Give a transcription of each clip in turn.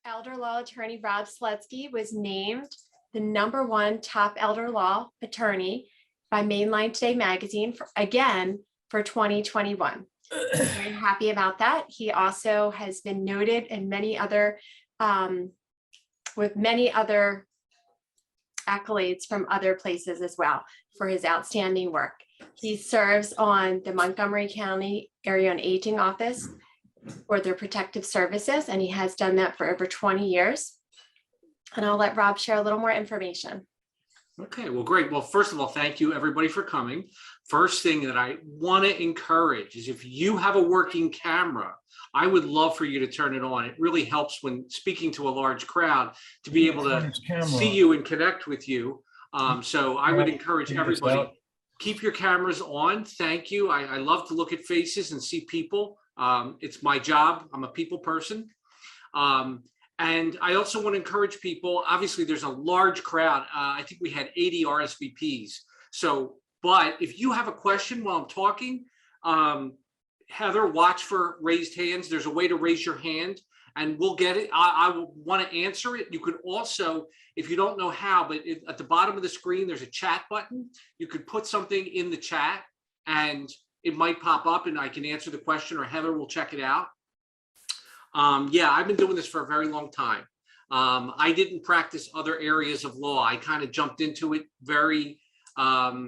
Elder law attorney Rob Slutsky was named the #1 top elder law attorney by Mainline Today magazine for 2021. I'm very happy about that. He also has been noted in many other with many other accolades from other places as well for his outstanding work. He serves on the Montgomery County Area on Aging Office for their protective services, and he has done that for over 20 years. And I'll let Rob share a little more information. Okay, well, great. Well, first of all, thank you everybody for coming. First thing that I want to encourage is if you have a working camera, I would love for you to turn it on. It really helps when speaking to a large crowd to be able to see you and connect with you. So I would encourage everybody, keep your cameras on. Thank you. I love to look at faces and see people. It's my job. I'm a people person. And I also want to encourage people, obviously there's a large crowd. I think we had 80 RSVPs. So, but if you have a question while I'm talking, Heather, watch for raised hands. There's a way to raise your hand and we'll get it. I will want to answer it. You could also, if you don't know how, but at the bottom of the screen, there's a chat button. You could put something in the chat and it might pop up and I can answer the question or Heather will check it out. Yeah, I've been doing this for a very long time. I didn't practice other areas of law. I kind of jumped into it very, I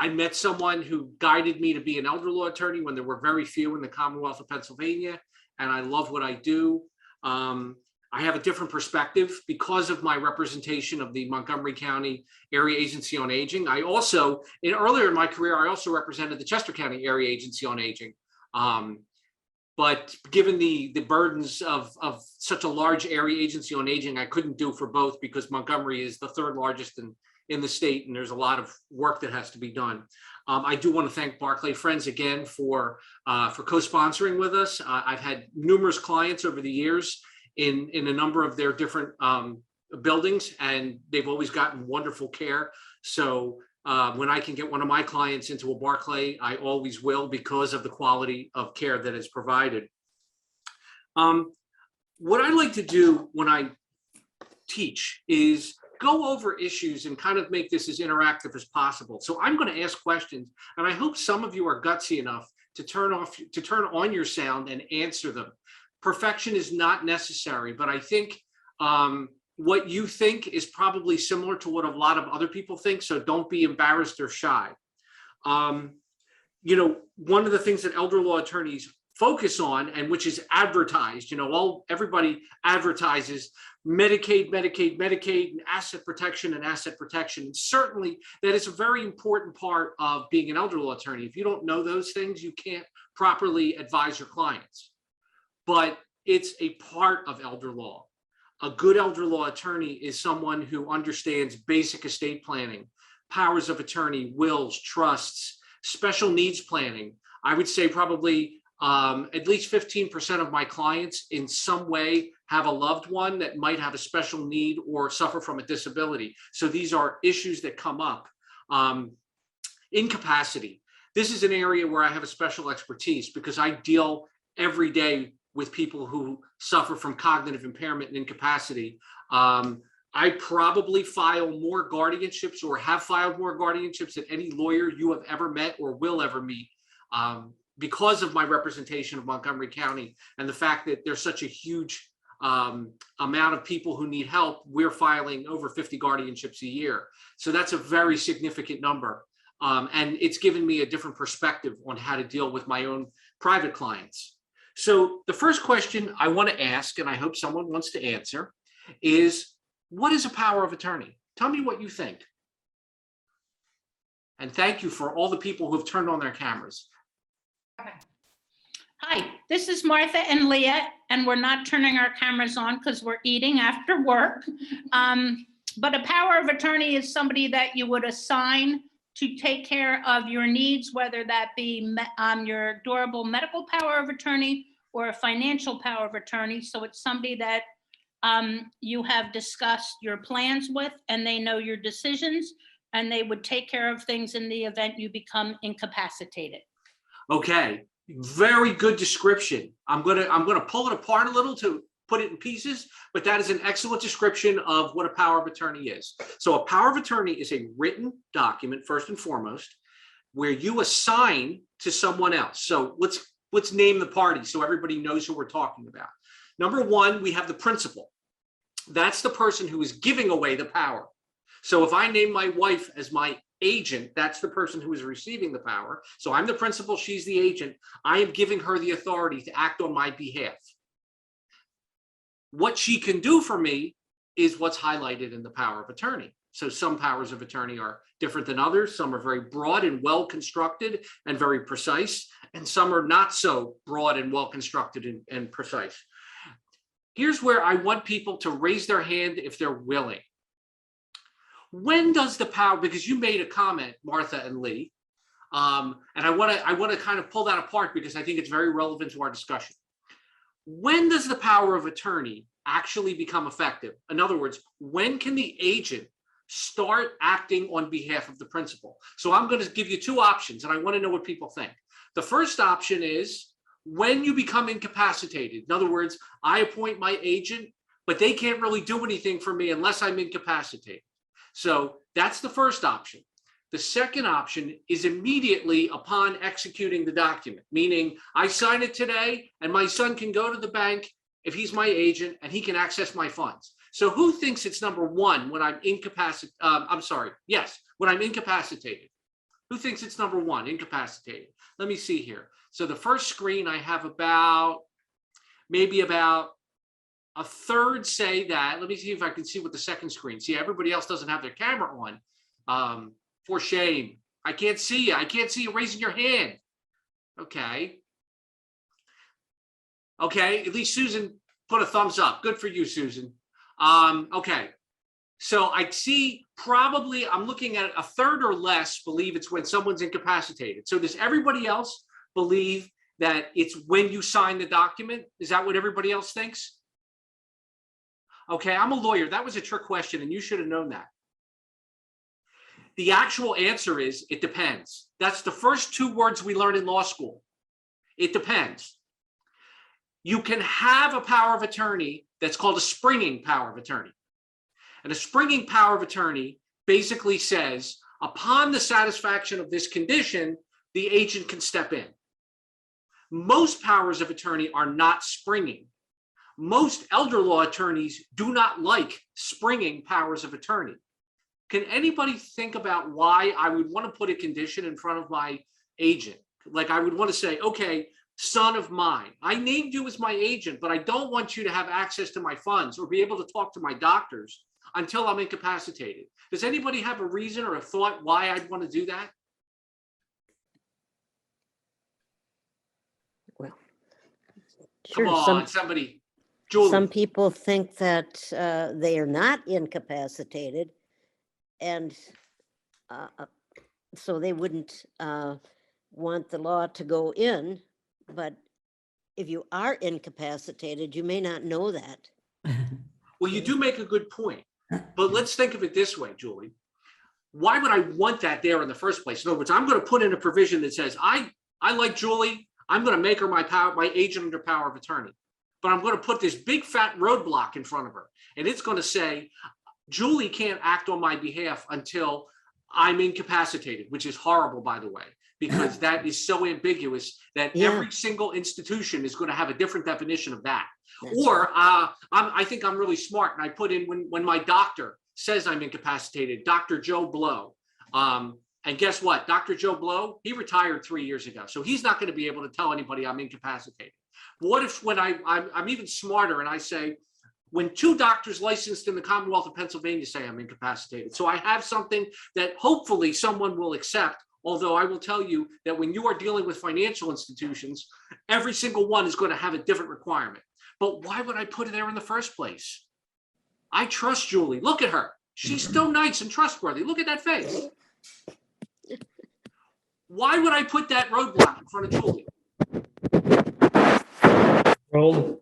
met someone who guided me to be an elder law attorney when there were very few in the Commonwealth of Pennsylvania, and I love what I do. I have a different perspective because of my representation of the Montgomery County Area Agency on Aging. I also, earlier in my career, I also represented the Chester County Area Agency on Aging. But given the burdens of such a large area agency on aging, I couldn't do for both because Montgomery is the third largest in the state, and there's a lot of work that has to be done. I do want to thank Barclay Friends again for co-sponsoring with us. I've had numerous clients over the years in a number of their different buildings, and they've always gotten wonderful care. So when I can get one of my clients into a Barclay, I always will because of the quality of care that is provided. What I like to do when I teach is go over issues and kind of make this as interactive as possible. So I'm going to ask questions, and I hope some of you are gutsy enough to turn on your sound and answer them. Perfection is not necessary, but I think what you think is probably similar to what a lot of other people think, so don't be embarrassed or shy. You know, one of the things that elder law attorneys focus on, and which is advertised, you know, everybody advertises Medicaid, Medicaid, Medicaid, and asset protection and asset protection. And certainly that is a very important part of being an elder law attorney. If you don't know those things, you can't properly advise your clients. But it's a part of elder law. A good elder law attorney is someone who understands basic estate planning, powers of attorney, wills, trusts, special needs planning. I would say probably at least 15% of my clients in some way have a loved one that might have a special need or suffer from a disability. So these are issues that come up. Incapacity. This is an area where I have a special expertise because I deal every day with people who suffer from cognitive impairment and incapacity. I probably file more guardianships or have filed more guardianships than any lawyer you have ever met or will ever meet because of my representation of Montgomery County and the fact that there's such a huge amount of people who need help. We're filing over 50 guardianships a year. So that's a very significant number. And it's given me a different perspective on how to deal with my own private clients. So the first question I want to ask, and I hope someone wants to answer, is what is a power of attorney? Tell me what you think. And thank you for all the people who have turned on their cameras. Hi, this is Martha and Leah, and we're not turning our cameras on because we're eating after work. But a power of attorney is somebody that you would assign to take care of your needs, whether that be your durable medical power of attorney or a financial power of attorney. So it's somebody that you have discussed your plans with, and they know your decisions, and they would take care of things in the event you become incapacitated. Okay, very good description. I'm gonna pull it apart a little to put it in pieces, but that is an excellent description of what a power of attorney is. So a power of attorney is a written document, first and foremost, where you assign to someone else. So let's name the party so everybody knows who we're talking about. Number one, we have the principal. That's the person who is giving away the power. So if I name my wife as my agent, that's the person who is receiving the power. So I'm the principal, she's the agent. I am giving her the authority to act on my behalf. What she can do for me is what's highlighted in the power of attorney. So some powers of attorney are different than others. Some are very broad and well constructed and very precise, and some are not so broad and well constructed and precise. Here's where I want people to raise their hand if they're willing. When does the power, because you made a comment, Martha and Lee, and I want to kind of pull that apart because I think it's very relevant to our discussion. When does the power of attorney actually become effective? In other words, when can the agent start acting on behalf of the principal? So I'm going to give you two options, and I want to know what people think. The first option is when you become incapacitated. In other words, I appoint my agent, but they can't really do anything for me unless I'm incapacitated. So that's the first option. The second option is immediately upon executing the document, meaning I sign it today and my son can go to the bank if he's my agent and he can access my funds. So who thinks it's number one when I'm incapacitated? When I'm incapacitated. Who thinks it's number one, incapacitated? Let me see here. So the first screen I have maybe about a third say that. Let me see if I can see what the second screen. See, everybody else doesn't have their camera on. For shame. I can't see you. I can't see you raising your hand. Okay. Okay, at least Susan put a thumbs up. Good for you, Susan. Okay. So I see probably, I'm looking at a third or less believe it's when someone's incapacitated. So does everybody else believe that it's when you sign the document? Is that what everybody else thinks? Okay, I'm a lawyer. That was a trick question and you should have known that. The actual answer is it depends. That's the first two words we learn in law school. It depends. You can have a power of attorney that's called a springing power of attorney. And a springing power of attorney basically says, upon the satisfaction of this condition, the agent can step in. Most powers of attorney are not springing. Most elder law attorneys do not like springing powers of attorney. Can anybody think about why I would want to put a condition in front of my agent? Like I would want to say, okay, son of mine, I named you as my agent, but I don't want you to have access to my funds or be able to talk to my doctors until I'm incapacitated. Does anybody have a reason or a thought why I'd want to do that? Well, Come sure. on, somebody. Julie. Some people think that they are not incapacitated, and so they wouldn't want the law to go in. But if you are incapacitated, you may not know that. Well, you do make a good point. But let's think of it this way, Julie. Why would I want that there in the first place? In other words, I'm going to put in a provision that says, I like Julie, I'm going to make her my agent under power of attorney. But I'm going to put this big fat roadblock in front of her. And it's going to say, Julie can't act on my behalf until I'm incapacitated, which is horrible, by the way, because that is so ambiguous that every single institution is going to have a different definition of that. Or I think I'm really smart and I put in when my doctor says I'm incapacitated, Dr. Joe Blow. And guess what? Dr. Joe Blow, he retired 3 years ago. So he's not going to be able to tell anybody I'm incapacitated. But what if when I'm even smarter and I say, when two doctors licensed in the Commonwealth of Pennsylvania say I'm incapacitated. So I have something that hopefully someone will accept. Although I will tell you that when you are dealing with financial institutions, every single one is going to have a different requirement. But why would I put it there in the first place? I trust Julie. Look at her. She's so nice and trustworthy. Look at that face. Why would I put that roadblock in front of Julie? Roll.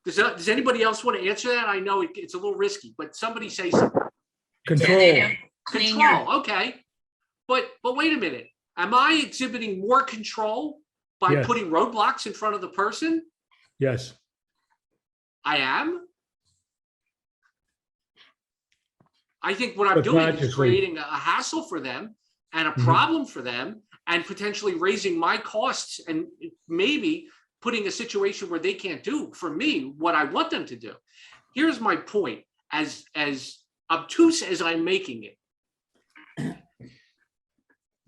Does anybody else want to answer that? I know it's a little risky, but somebody say something. Control. Control. Okay. But wait a minute. Am I exhibiting more control by Yes. putting roadblocks in front of the person? Yes. I am. I think what I'm doing is Subconsciously. creating a hassle for them and a problem for them and potentially raising my costs and maybe putting a situation where they can't do for me what I want them to do. Here's my point, as obtuse as I'm making it.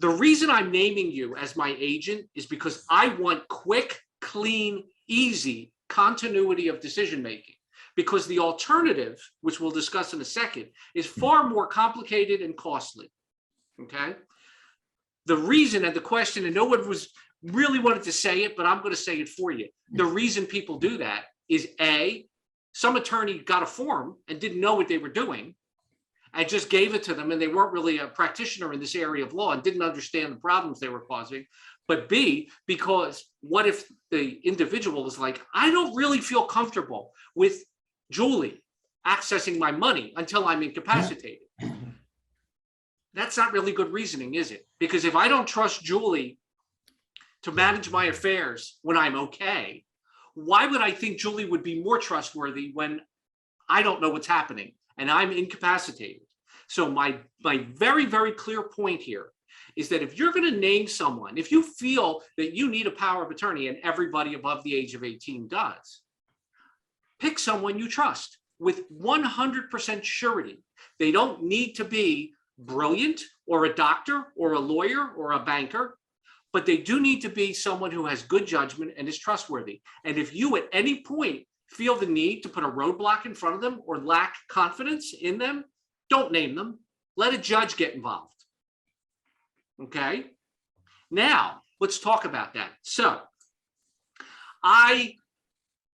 The reason I'm naming you as my agent is because I want quick, clean, easy continuity of decision-making. Because the alternative, which we'll discuss in a second, is far more complicated and costly, okay? The reason and the question, and no one was really wanted to say it, but I'm going to say it for you. The reason people do that is A, some attorney got a form and didn't know what they were doing and just gave it to them, and they weren't really a practitioner in this area of law and didn't understand the problems they were causing. But B, because what if the individual is like, I don't really feel comfortable with Julie accessing my money until I'm incapacitated. That's not really good reasoning, is it? Because if I don't trust Julie to manage my affairs when I'm okay, why would I think Julie would be more trustworthy when I don't know what's happening and I'm incapacitated? So my very, very clear point here is that if you're going to name someone, if you feel that you need a power of attorney, and everybody above the age of 18 does, pick someone you trust with 100% surety. They don't need to be brilliant or a doctor or a lawyer or a banker, but they do need to be someone who has good judgment and is trustworthy. And if you at any point feel the need to put a roadblock in front of them or lack confidence in them, don't name them. Let a judge get involved. Okay? Now, let's talk about that. So, I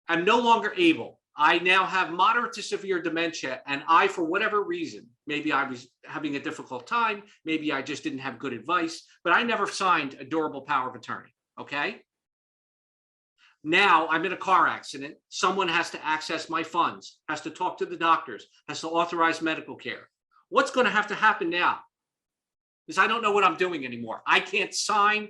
am no longer able. I now have moderate to severe dementia, and I, for whatever reason, maybe I was having a difficult time, maybe I just didn't have good advice, but I never signed a durable power of attorney, okay? Now I'm in a car accident. Someone has to access my funds, has to talk to the doctors, has to authorize medical care. What's going to have to happen now? Because I don't know what I'm doing anymore. I can't sign.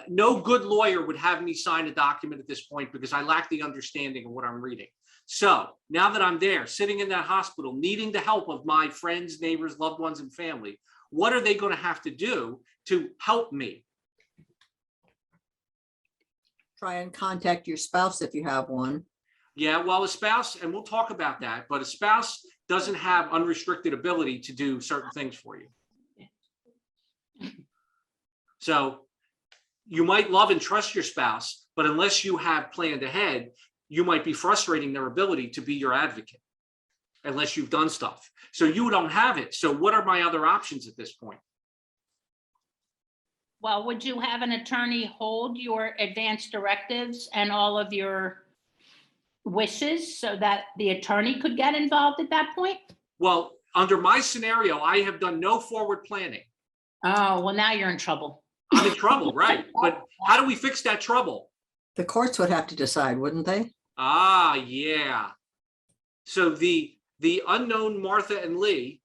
No good lawyer would have me sign a document at this point because I lack the understanding of what I'm reading. So now that I'm there, sitting in that hospital, needing the help of my friends, neighbors, loved ones, and family, what are they going to have to do to help me? Try and contact your spouse if you have one. Yeah, well, a spouse, and we'll talk about that, but a spouse doesn't have unrestricted ability to do certain things for you. So you might love and trust your spouse, but unless you have planned ahead, you might be frustrating their ability to be your advocate unless you've done stuff. So you don't have it. So what are my other options at this point? Well, would you have an attorney hold your advance directives and all of your wishes so that the attorney could get involved at that point? Well, under my scenario, I have done no forward planning. Oh, well, now you're in trouble. I'm in trouble, right? But how do we fix that trouble? The courts would have to decide, wouldn't they? Ah, yeah. So the unknown Martha and Lee,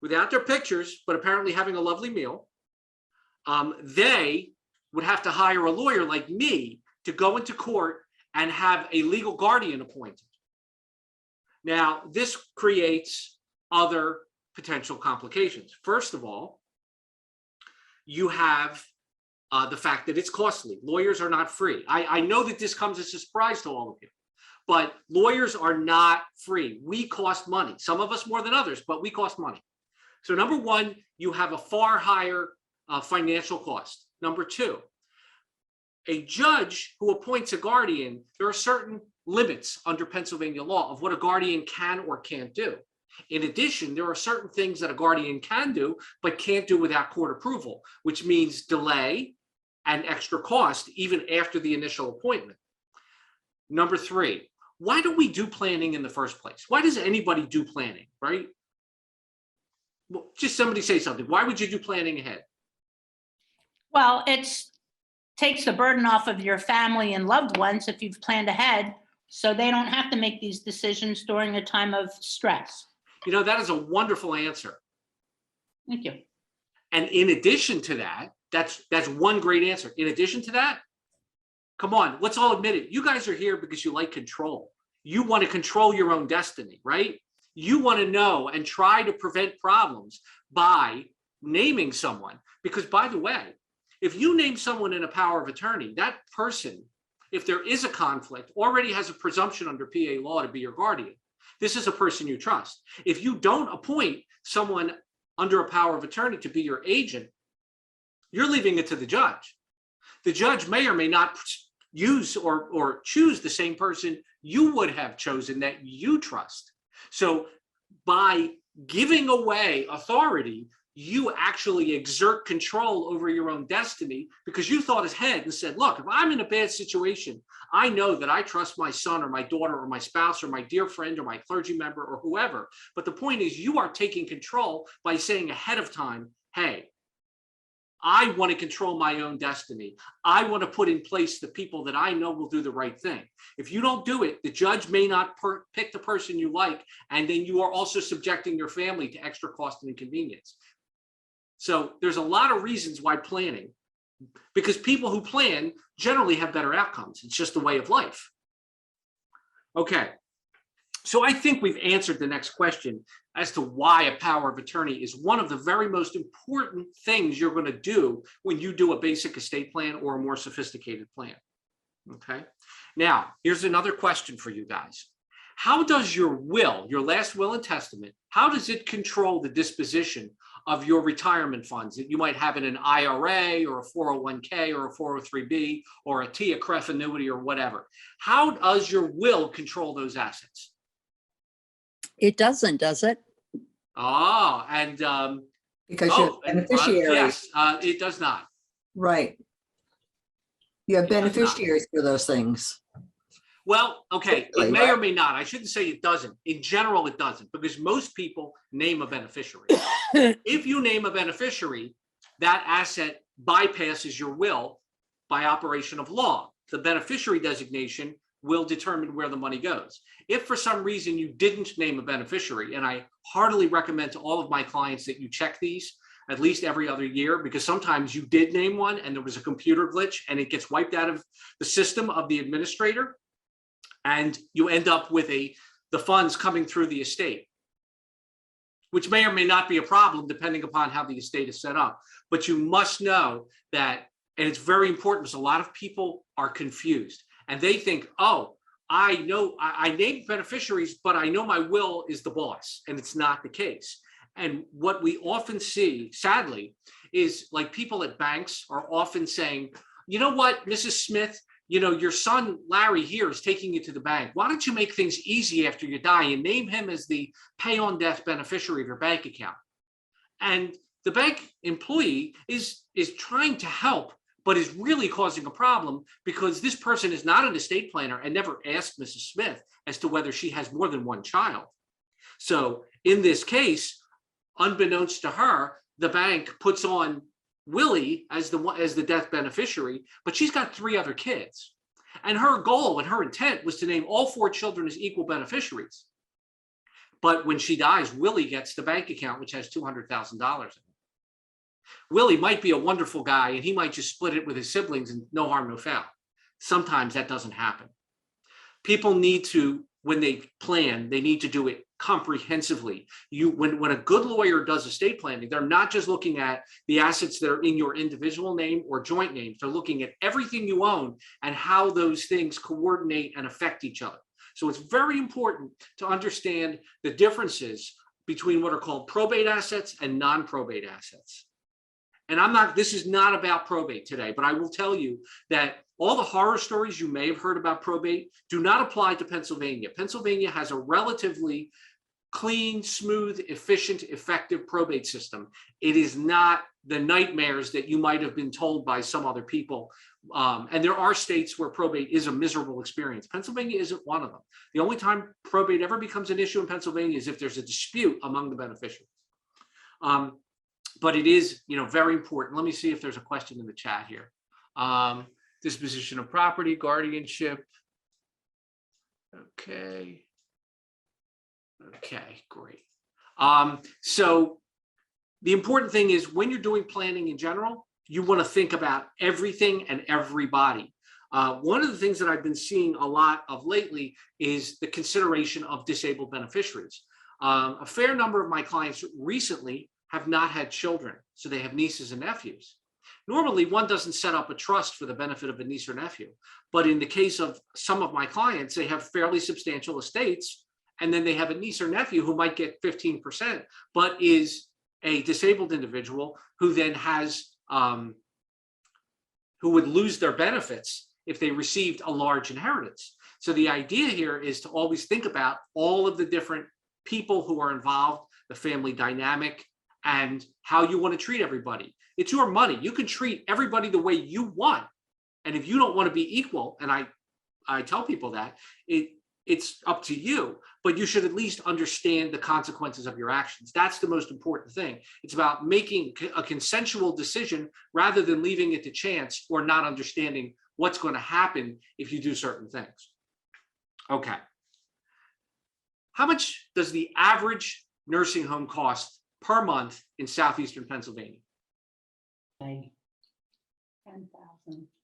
without their pictures, but apparently having a lovely meal, they would have to hire a lawyer like me to go into court and have a legal guardian appointed. Now, this creates other potential complications. First of all, you have the fact that it's costly. Lawyers are not free. I know that this comes as a surprise to all of you, but lawyers are not free. We cost money. Some of us more than others, but we cost money. So number one, you have a far higher financial cost. Number two, a judge who appoints a guardian, there are certain limits under Pennsylvania law of what a guardian can or can't do. In addition, there are certain things that a guardian can do, but can't do without court approval, which means delay and extra cost even after the initial appointment. Number three, why do we do planning in the first place? Why does anybody do planning, right? Well, just somebody say something. Why would you do planning ahead? Well, it takes the burden off of your family and loved ones if you've planned ahead, so they don't have to make these decisions during a time of stress. You know, that is a wonderful answer. Thank you. And in addition to that, that's one great answer. In addition to that, come on, let's all admit it. You guys are here because you like control. you want to control your own destiny, right? You want to know and try to prevent problems by naming someone. Because by the way, if you name someone in a power of attorney, that person, if there is a conflict, already has a presumption under PA law to be your guardian. This is a person you trust. If you don't appoint someone under a power of attorney to be your agent, you're leaving it to the judge. The judge may or may not use or choose the same person you would have chosen that you trust. So by giving away authority, you actually exert control over your own destiny, because you thought ahead and said, look, if I'm in a bad situation, I know that I trust my son or my daughter or my spouse or my dear friend or my clergy member or whoever. But the point is, you are taking control by saying ahead of time, hey, I want to control my own destiny. I want to put in place the people that I know will do the right thing. If you don't do it, the judge may not pick the person you like, and then you are also subjecting your family to extra cost and inconvenience. So there's a lot of reasons why planning, because people who plan generally have better outcomes. It's just a way of life. Okay, so I think we've answered the next question as to why a power of attorney is one of the very most important things you're going to do when you do a basic estate plan or a more sophisticated plan. Okay, now here's another question for you guys. How does your will, your last will and testament, how does it control the disposition of your retirement funds that you might have in an IRA or a 401k or a 403b or a TIA-CREF annuity or whatever? How does your will control those assets? It doesn't, does it? Oh, and Because you have beneficiaries, yes, it does not. right? You have It does not. beneficiaries for those things. Well, okay, it Typically, may or right? may not. I shouldn't say it doesn't. In general, it doesn't, because most people name a beneficiary. If you name a beneficiary, that asset bypasses your will by operation of law. The beneficiary designation will determine where the money goes. If for some reason you didn't name a beneficiary, and I heartily recommend to all of my clients that you check these at least every other year, because sometimes you did name one and there was a computer glitch and it gets wiped out of the system of the administrator, and you end up with the funds coming through the estate, which may or may not be a problem depending upon how the estate is set up. But you must know that, and it's very important because a lot of people are confused and they think, oh, I know I named beneficiaries, but I know my will is the boss, and it's not the case. And what we often see, sadly, is like people at banks are often saying, you know what, Mrs. Smith, you know, your son Larry here is taking you to the bank. Why don't you make things easy after you die and name him as the pay on death beneficiary of your bank account? And the bank employee is trying to help, but is really causing a problem, because this person is not an estate planner and never asked Mrs. Smith as to whether she has more than one child. So in this case, unbeknownst to her, the bank puts on Willie as the death beneficiary, but she's got 3 other kids. And her goal and her intent was to name all 4 children as equal beneficiaries. But when she dies, Willie gets the bank account, which has $200,000 in it. Willie might be a wonderful guy and he might just split it with his siblings and no harm, no foul. Sometimes that doesn't happen. People need to, when they plan, they need to do it comprehensively. When a good lawyer does estate planning, they're not just looking at the assets that are in your individual name or joint names. They're looking at everything you own and how those things coordinate and affect each other. So it's very important to understand the differences between what are called probate assets and non-probate assets. And this is not about probate today, but I will tell you that all the horror stories you may have heard about probate do not apply to Pennsylvania. Pennsylvania has a relatively clean, smooth, efficient, effective probate system. It is not the nightmares that you might have been told by some other people. And there are states where probate is a miserable experience. Pennsylvania isn't one of them. The only time probate ever becomes an issue in Pennsylvania is if there's a dispute among the beneficiaries. But it is, very important. Let me see if there's a question in the chat here. Disposition of property, guardianship. Okay, great. So the important thing is when you're doing planning in general, you want to think about everything and everybody. One of the things that I've been seeing a lot of lately is the consideration of disabled beneficiaries. A fair number of my clients recently have not had children, so they have nieces and nephews. Normally, one doesn't set up a trust for the benefit of a niece or nephew. But in the case of some of my clients, they have fairly substantial estates, and then they have a niece or nephew who might get 15%, but is a disabled individual who then has, who would lose their benefits if they received a large inheritance. So the idea here is to always think about all of the different people who are involved, the family dynamic, and how you want to treat everybody. It's your money. You can treat everybody the way you want. And if you don't want to be equal, and I tell people that, it's up to you, but you should at least understand the consequences of your actions. That's the most important thing. It's about making a consensual decision rather than leaving it to chance or not understanding what's going to happen if you do certain things. Okay. How much does the average nursing home cost per month in southeastern Pennsylvania?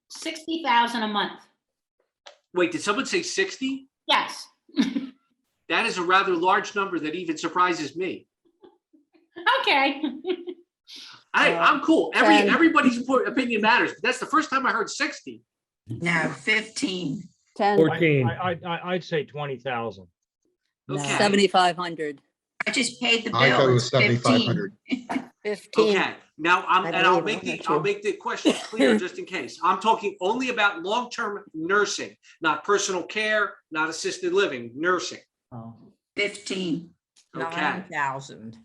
60,000 a month. Wait, did someone say 60? Yes. That is a rather large number that even surprises me. Okay. I'm cool. Everybody's opinion matters, but that's the first time I heard 60. No, 15. 10, 14. I'd say 20,000. Okay. 7,500. I just paid the I go bill. with It's 15. 7,500. 15. Okay. Now I'll make the question clear just in case. I'm talking only about long-term nursing, not personal care, not assisted living, nursing. 15. Okay. 9,000.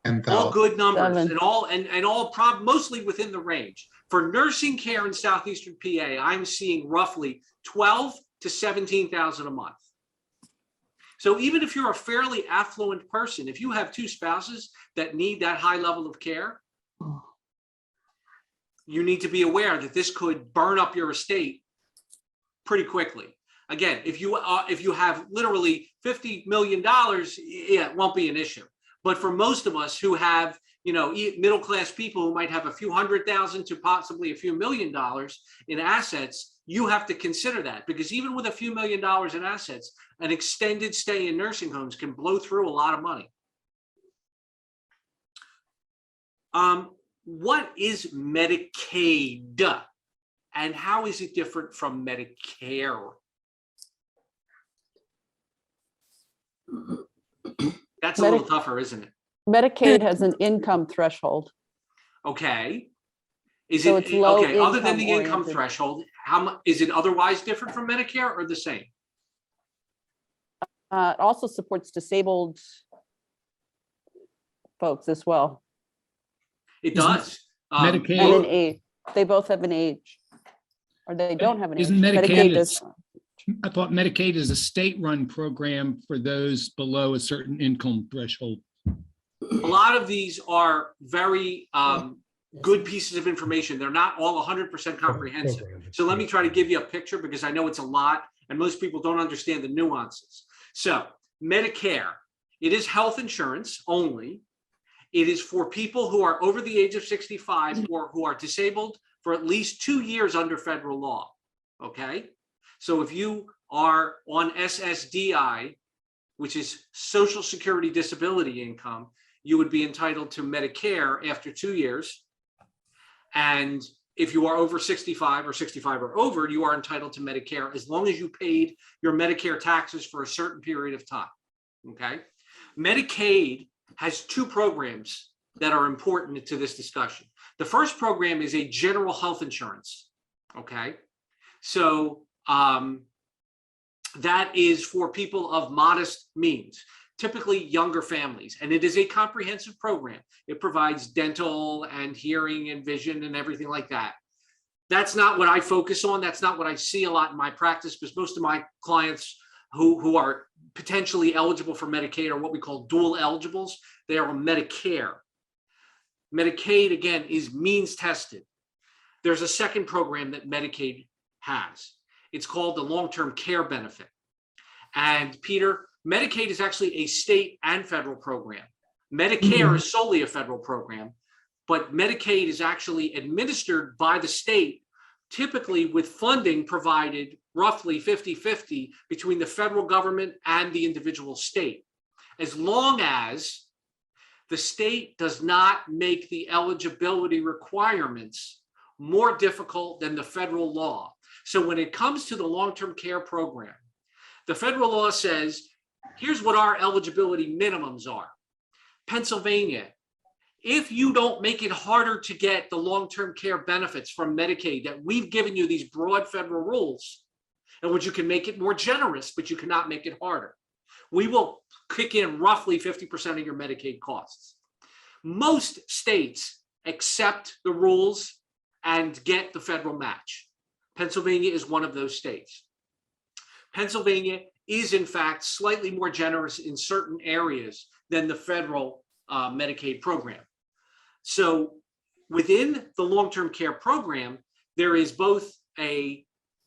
All 10,000. good numbers 7. and all mostly within the range. For nursing care in southeastern PA, I'm seeing roughly 12 to 17,000 a month. So even if you're a fairly affluent person, if you have two spouses that need that high level of care, you need to be aware that this could burn up your estate pretty quickly. Again, if you have literally $50 million, yeah, it won't be an issue. But for most of us who have, middle-class people who might have a few $100,000 to possibly a few $1 million in assets, you have to consider that, because even with a few $1 million in assets, an extended stay in nursing homes can blow through a lot of money. What is Medicaid and how is it different from Medicare? That's a little tougher, isn't it? Medicaid has an income threshold. Okay. Is So it it's low okay? Other than the income income oriented. threshold, how much is it otherwise different from Medicare or the same? It also supports disabled folks as well. It does. Medicaid- And an age. They both have an age. Or they don't have an age. Isn't Medicaid, does. I thought Medicaid is a state-run program for those below a certain income threshold. A lot of these are very good pieces of information. They're not all 100% comprehensive. So let me try to give you a picture because I know it's a lot and most people don't understand the nuances. So Medicare, it is health insurance only. It is for people who are over the age of 65 or who are disabled for at least 2 years under federal law. Okay. So if you are on SSDI, which is Social Security Disability Income, you would be entitled to Medicare after 2 years. And if you are over 65 or 65 or over, you are entitled to Medicare as long as you paid your Medicare taxes for a certain period of time. Okay. Medicaid has two programs that are important to this discussion. The first program is a general health insurance. Okay. So that is for people of modest means, typically younger families, and it is a comprehensive program. It provides dental and hearing and vision and everything like that. That's not what I focus on. That's not what I see a lot in my practice, because most of my clients who are potentially eligible for Medicaid are what we call dual eligibles. They are on Medicare. Medicaid, again, is means tested. There's a second program that Medicaid has. It's called the long-term care benefit. And Peter, Medicaid is actually a state and federal program. Medicare is solely a federal program, but Medicaid is actually administered by the state typically with funding provided roughly 50-50 between the federal government and the individual state, as long as the state does not make the eligibility requirements more difficult than the federal law. So when it comes to the long-term care program, the federal law says, here's what our eligibility minimums are. Pennsylvania, if you don't make it harder to get the long-term care benefits from Medicaid, that we've given you these broad federal rules, in which you can make it more generous, but you cannot make it harder, we will kick in roughly 50% of your Medicaid costs. Most states accept the rules and get the federal match. Pennsylvania is one of those states. Pennsylvania is in fact slightly more generous in certain areas than the federal Medicaid program. So within the long-term care program, there is both an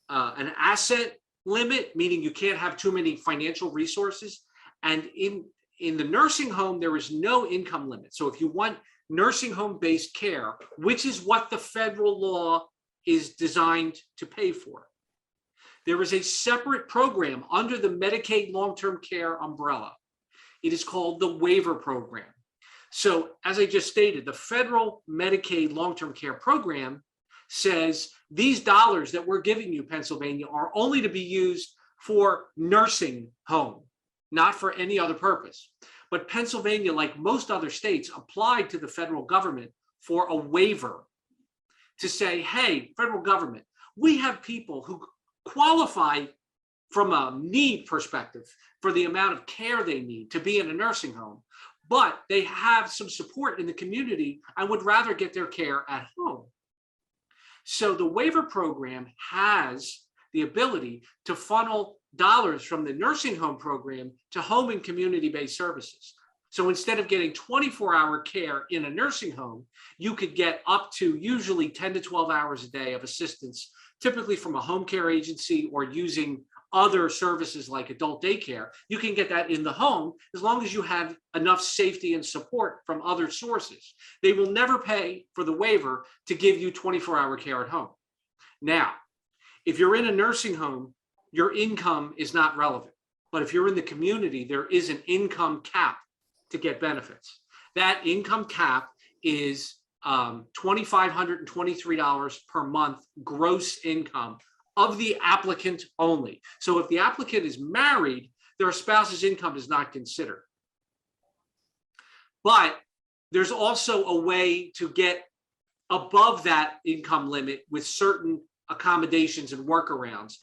asset limit, meaning you can't have too many financial resources. And in the nursing home, there is no income limit. So if you want nursing home-based care, which is what the federal law is designed to pay for, there is a separate program under the Medicaid long-term care umbrella. It is called the waiver program. So as I just stated, the federal Medicaid long-term care program says these dollars that we're giving you, Pennsylvania, are only to be used for nursing home, not for any other purpose. But Pennsylvania, like most other states, applied to the federal government for a waiver to say, hey, federal government, we have people who qualify from a need perspective for the amount of care they need to be in a nursing home, but they have some support in the community and would rather get their care at home. So the waiver program has the ability to funnel dollars from the nursing home program to home and community-based services. So instead of getting 24-hour care in a nursing home, you could get up to usually 10 to 12 hours a day of assistance, typically from a home care agency or using other services like adult daycare. You can get that in the home as long as you have enough safety and support from other sources. They will never pay for the waiver to give you 24-hour care at home. Now, if you're in a nursing home, your income is not relevant. But if you're in the community, there is an income cap to get benefits. That income cap is $2,523 per month gross income of the applicant only. So if the applicant is married, their spouse's income is not considered. But there's also a way to get above that income limit with certain accommodations and workarounds.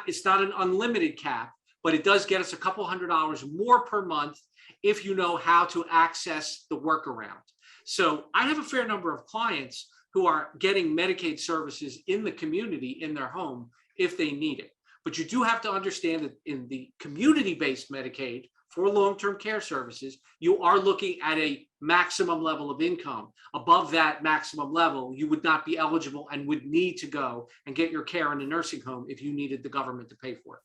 It's not an unlimited cap, but it does get us a couple $100 more per month if you know how to access the workaround. So I have a fair number of clients who are getting Medicaid services in the community in their home if they need it. But you do have to understand that in the community-based Medicaid for long-term care services, you are looking at a maximum level of income. Above that maximum level, you would not be eligible and would need to go and get your care in a nursing home if you needed the government to pay for it.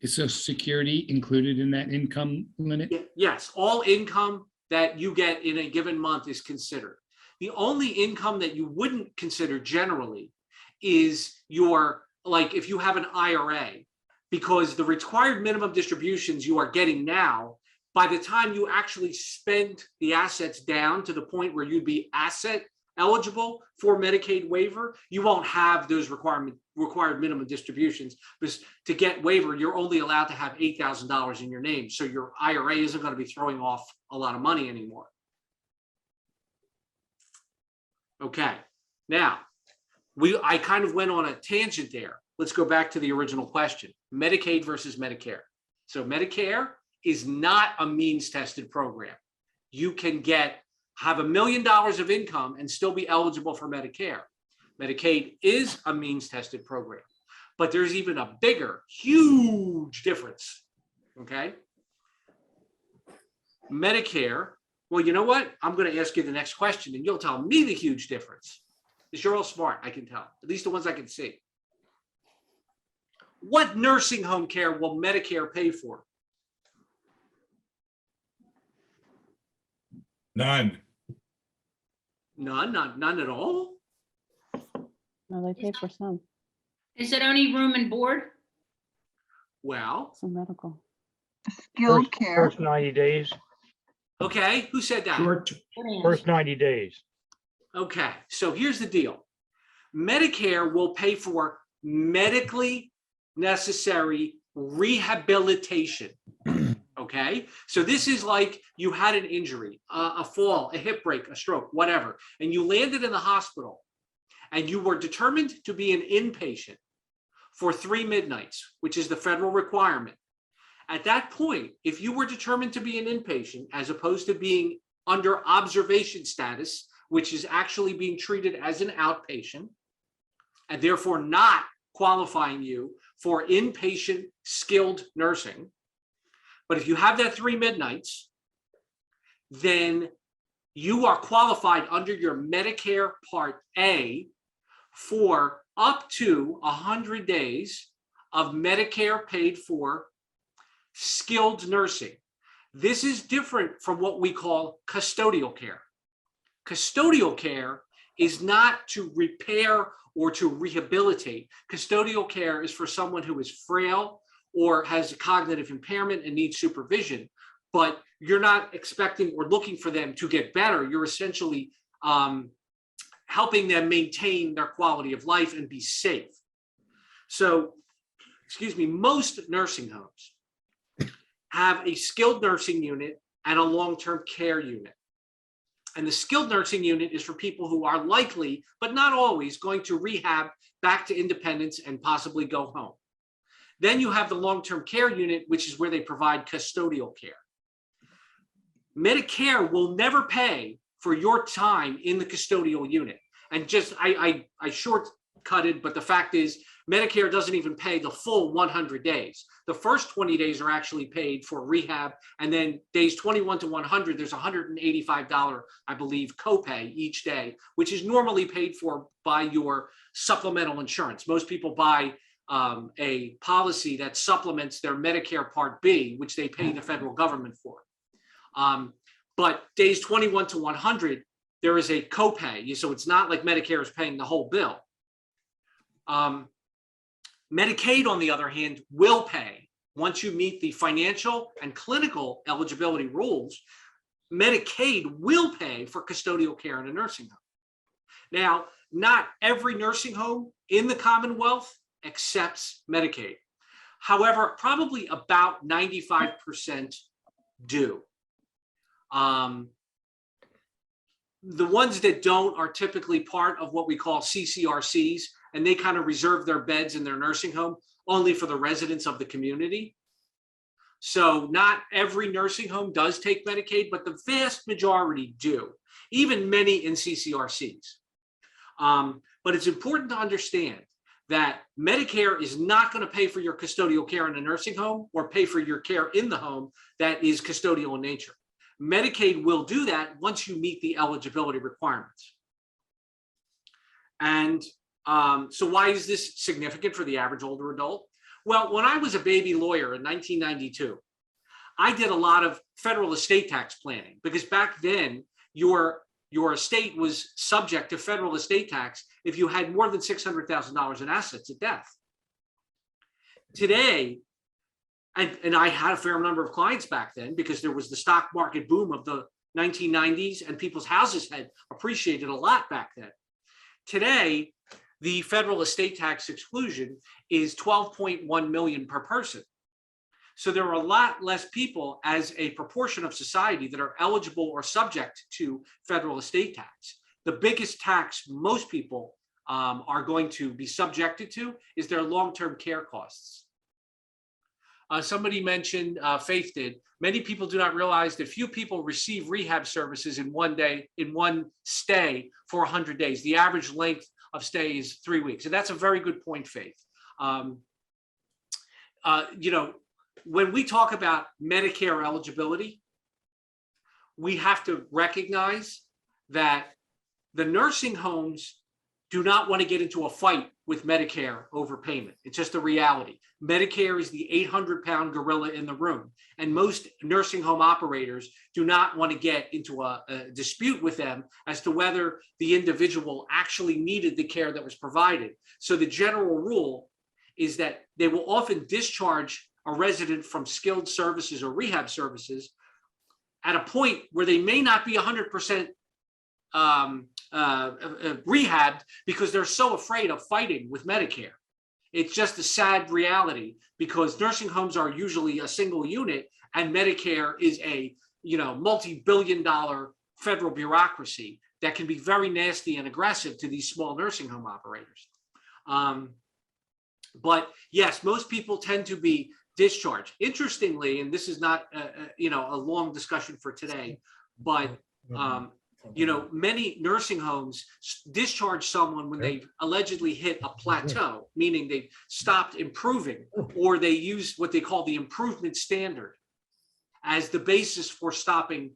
Is Social Security included in that income limit? Yes, all income that you get in a given month is considered. The only income that you wouldn't consider generally is like if you have an IRA, because the required minimum distributions you are getting now, by the time you actually spend the assets down to the point where you'd be asset eligible for Medicaid waiver, you won't have those required minimum distributions, because to get waiver, you're only allowed to have $8,000 in your name. So your IRA isn't going to be throwing off a lot of money anymore. Okay, now I kind of went on a tangent there. Let's go back to the original question, Medicaid versus Medicare. So Medicare is not a means-tested program. You can have $1 million of income and still be eligible for Medicare. Medicaid is a means-tested program, but there's even a bigger, huge difference, okay? Medicare, well, you know what? I'm going to ask you the next question and you'll tell me the huge difference. Because you're all smart, I can tell, at least the ones I can see. What nursing home care will Medicare pay for? None. None at all? No, they pay for some, Is it only room and board? Well, some medical. Skilled care. First 90 days, okay, who said that? first 90 days. Okay, so here's the deal. Medicare will pay for medically necessary rehabilitation. Okay, so this is like you had an injury, a fall, a hip break, a stroke, whatever, and you landed in the hospital and you were determined to be an inpatient for 3 midnights, which is the federal requirement. At that point, if you were determined to be an inpatient as opposed to being under observation status, which is actually being treated as an outpatient, and therefore not qualifying you for inpatient skilled nursing. But if you have that 3 midnights, then you are qualified under your Medicare Part A for up to 100 days of Medicare paid for skilled nursing. This is different from what we call custodial care. Custodial care is not to repair or to rehabilitate. Custodial care is for someone who is frail or has a cognitive impairment and needs supervision, but you're not expecting or looking for them to get better. You're essentially helping them maintain their quality of life and be safe. So, most nursing homes have a skilled nursing unit and a long-term care unit. And the skilled nursing unit is for people who are likely, but not always, going to rehab back to independence and possibly go home. Then you have the long-term care unit, which is where they provide custodial care. Medicare will never pay for your time in the custodial unit. And just, I shortcutted, but the fact is, Medicare doesn't even pay the full 100 days. The first 20 days are actually paid for rehab, and then days 21 to 100, there's $185, I believe, copay each day, which is normally paid for by your supplemental insurance. Most people buy a policy that supplements their Medicare Part B, which they pay the federal government for. But days 21 to 100, there is a copay, so it's not like Medicare is paying the whole bill. Medicaid, on the other hand, will pay once you meet the financial and clinical eligibility rules. Medicaid will pay for custodial care in a nursing home. Now, not every nursing home in the Commonwealth accepts Medicaid. However, probably about 95% do. The ones that don't are typically part of what we call CCRCs, and they kind of reserve their beds in their nursing home only for the residents of the community. So not every nursing home does take Medicaid, but the vast majority do, even many in CCRCs. But it's important to understand that Medicare is not going to pay for your custodial care in a nursing home or pay for your care in the home that is custodial in nature. Medicaid will do that once you meet the eligibility requirements. And so why is this significant for the average older adult? Well, when I was a baby lawyer in 1992, I did a lot of federal estate tax planning, because back then your estate was subject to federal estate tax if you had more than $600,000 in assets at death. Today, and I had a fair number of clients back then because there was the stock market boom of the 1990s and people's houses had appreciated a lot back then. Today, the federal estate tax exclusion is 12.1 million per person. So there are a lot less people as a proportion of society that are eligible or subject to federal estate tax. The biggest tax most people are going to be subjected to is their long-term care costs. Somebody mentioned, Faith did, many people do not realize that few people receive rehab services in one stay for 100 days. The average length of stay is 3 weeks. And that's a very good point, Faith. When we talk about Medicare eligibility, we have to recognize that the nursing homes do not want to get into a fight with Medicare overpayment. It's just a reality. Medicare is the 800-pound gorilla in the room, and most nursing home operators do not want to get into a dispute with them as to whether the individual actually needed the care that was provided. So the general rule is that they will often discharge a resident from skilled services or rehab services at a point where they may not be 100% rehabbed because they're so afraid of fighting with Medicare. It's just a sad reality because nursing homes are usually a single unit and Medicare is a multi-billion-dollar federal bureaucracy that can be very nasty and aggressive to these small nursing home operators. But yes, most people tend to be discharged. Interestingly, and this is not a long discussion for today, but many nursing homes discharge someone when they've allegedly hit a plateau, meaning they've stopped improving, or they use what they call the improvement standard as the basis for stopping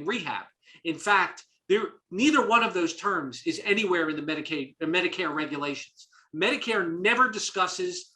rehab. In fact, neither one of those terms is anywhere in the Medicare regulations. Medicare never discusses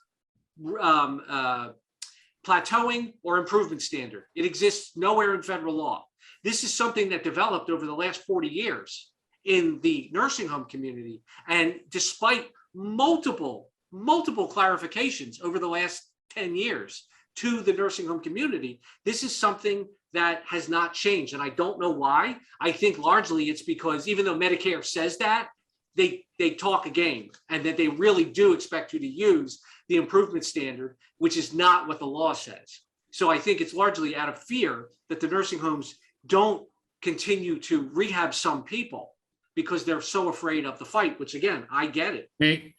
plateauing or improvement standard. It exists nowhere in federal law. This is something that developed over the last 40 years in the nursing home community. And despite multiple clarifications over the last 10 years to the nursing home community, this is something that has not changed. And I don't know why. I think largely it's because even though Medicare says that, they talk a game and that they really do expect you to use the improvement standard, which is not what the law says. So I think it's largely out of fear that the nursing homes don't continue to rehab some people because they're so afraid of the fight, which again, I get it. Hey,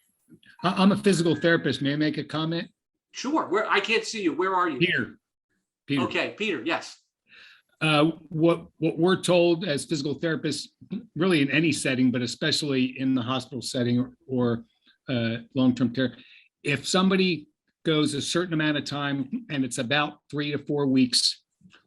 I'm a physical therapist. May I make a comment? Sure. I can't see you. Where are you? Peter. Okay, Peter, yes. What we're told as physical therapists, really in any setting, but especially in the hospital setting or long-term care, if somebody goes a certain amount of time and it's about 3 to 4 weeks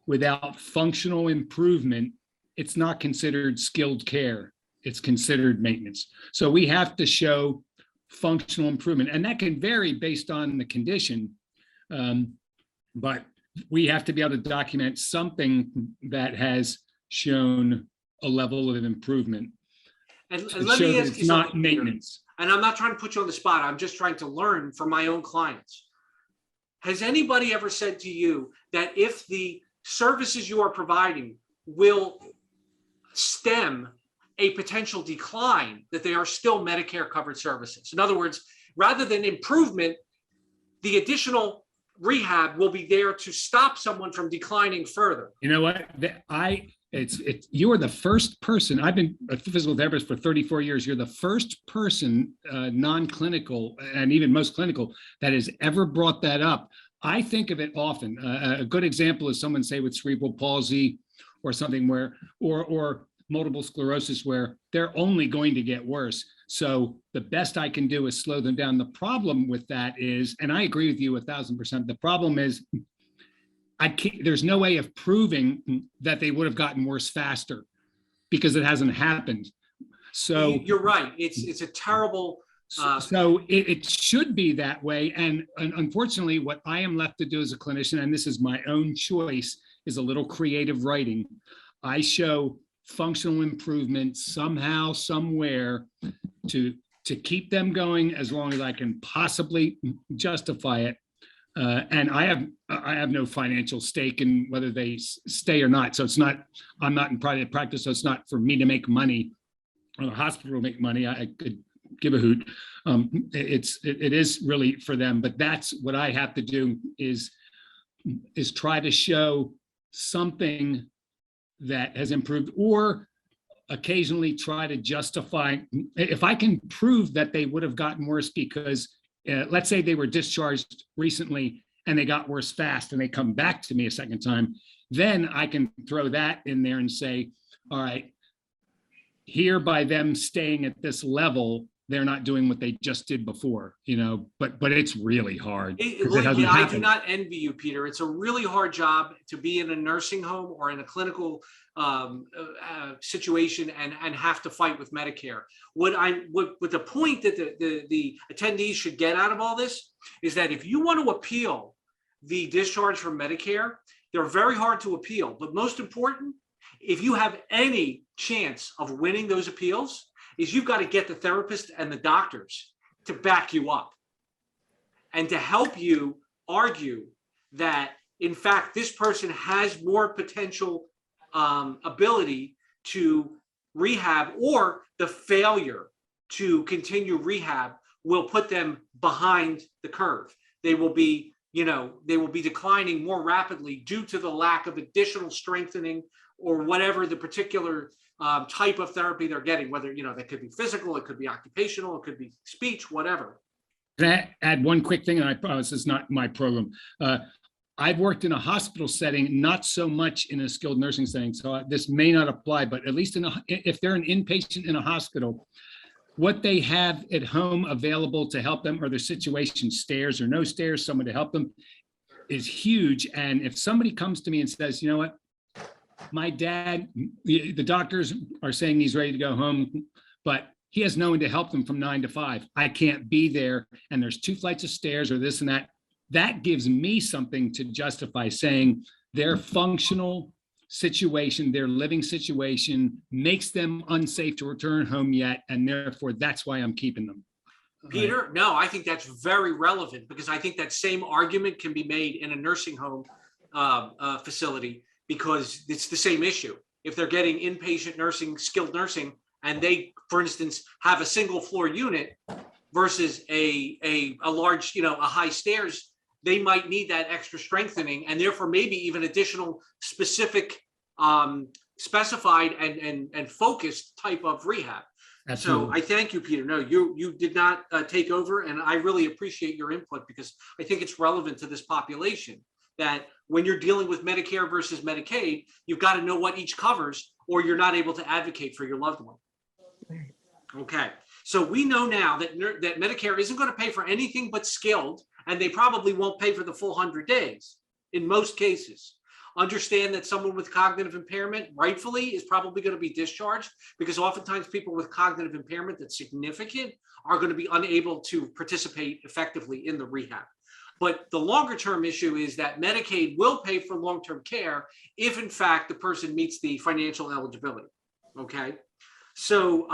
without functional improvement, it's not considered skilled care. It's considered maintenance. So we have to show functional improvement, and that can vary based on the condition. But we have to be able to document something that has shown a level of improvement. And to let show me that ask it's you not something, Peter. maintenance. And I'm not trying to put you on the spot. I'm just trying to learn from my own clients. Has anybody ever said to you that if the services you are providing will stem a potential decline, that they are still Medicare covered services? In other words, rather than improvement, the additional rehab will be there to stop someone from declining further. You know what? You are the first person. I've been a physical therapist for 34 years. You're the first person, non-clinical and even most clinical, that has ever brought that up. I think of it often. A good example is someone, say, with cerebral palsy or something where, or multiple sclerosis, where they're only going to get worse. So the best I can do is slow them down. The problem with that is, and I agree with you 1000%, the problem is there's no way of proving that they would have gotten worse faster because it hasn't happened. So you're right. It's a terrible. So it should be that way. And unfortunately, what I am left to do as a clinician, and this is my own choice, is a little creative writing. I show functional improvement somehow, somewhere to keep them going as long as I can possibly justify it. And I have no financial stake in whether they stay or not. So I'm not in private practice, so it's not for me to make money or the hospital to make money. I could give a hoot. It is really for them, but that's what I have to do is try to show something that has improved, or occasionally try to justify, if I can prove that they would have gotten worse because let's say they were discharged recently and they got worse fast and they come back to me a second time, then I can throw that in there and say, all right, here by them staying at this level, they're not doing what they just did before, but it's really hard. 'Cause it Believe hasn't me, I do happened. not envy you, Peter. It's a really hard job to be in a nursing home or in a clinical situation and have to fight with Medicare. What the point that the attendees should get out of all this is that if you want to appeal the discharge from Medicare, they're very hard to appeal. But most important, if you have any chance of winning those appeals, is you've got to get the therapist and the doctors to back you up and to help you argue that, in fact, this person has more potential ability to rehab, or the failure to continue rehab will put them behind the curve. They will be declining more rapidly due to the lack of additional strengthening or whatever the particular type of therapy they're getting, whether, that could be physical, it could be occupational, it could be speech, whatever. Can I add one quick thing? And I promise it's not my program. I've worked in a hospital setting, not so much in a skilled nursing setting. So this may not apply, but at least if they're an inpatient in a hospital, what they have at home available to help them, or their situation, stairs or no stairs, someone to help them, is huge. And if somebody comes to me and says, you know what, my dad, the doctors are saying he's ready to go home, but he has no one to help them from 9 to 5. I can't be there. And there's 2 flights of stairs or this and that. That gives me something to justify saying their functional situation, their living situation makes them unsafe to return home yet. And therefore, that's why I'm keeping them. Peter, no, I think that's very relevant, because I think that same argument can be made in a nursing home facility, because it's the same issue. If they're getting inpatient nursing, skilled nursing, and they, for instance, have a single floor unit versus a large, a high stairs, they might need that extra strengthening, and therefore maybe even additional specific, specified and focused type of rehab. Absolutely. So I thank you, Peter. No, you did not take over, and I really appreciate your input, because I think it's relevant to this population, that when you're dealing with Medicare versus Medicaid, you've got to know what each covers, or you're not able to advocate for your loved one. Okay, so we know now that Medicare isn't going to pay for anything but skilled, and they probably won't pay for the full 100 days in most cases. Understand that someone with cognitive impairment rightfully is probably going to be discharged, because oftentimes people with cognitive impairment that's significant are going to be unable to participate effectively in the rehab. But the longer term issue is that Medicaid will pay for long-term care if in fact the person meets the financial eligibility. Okay, so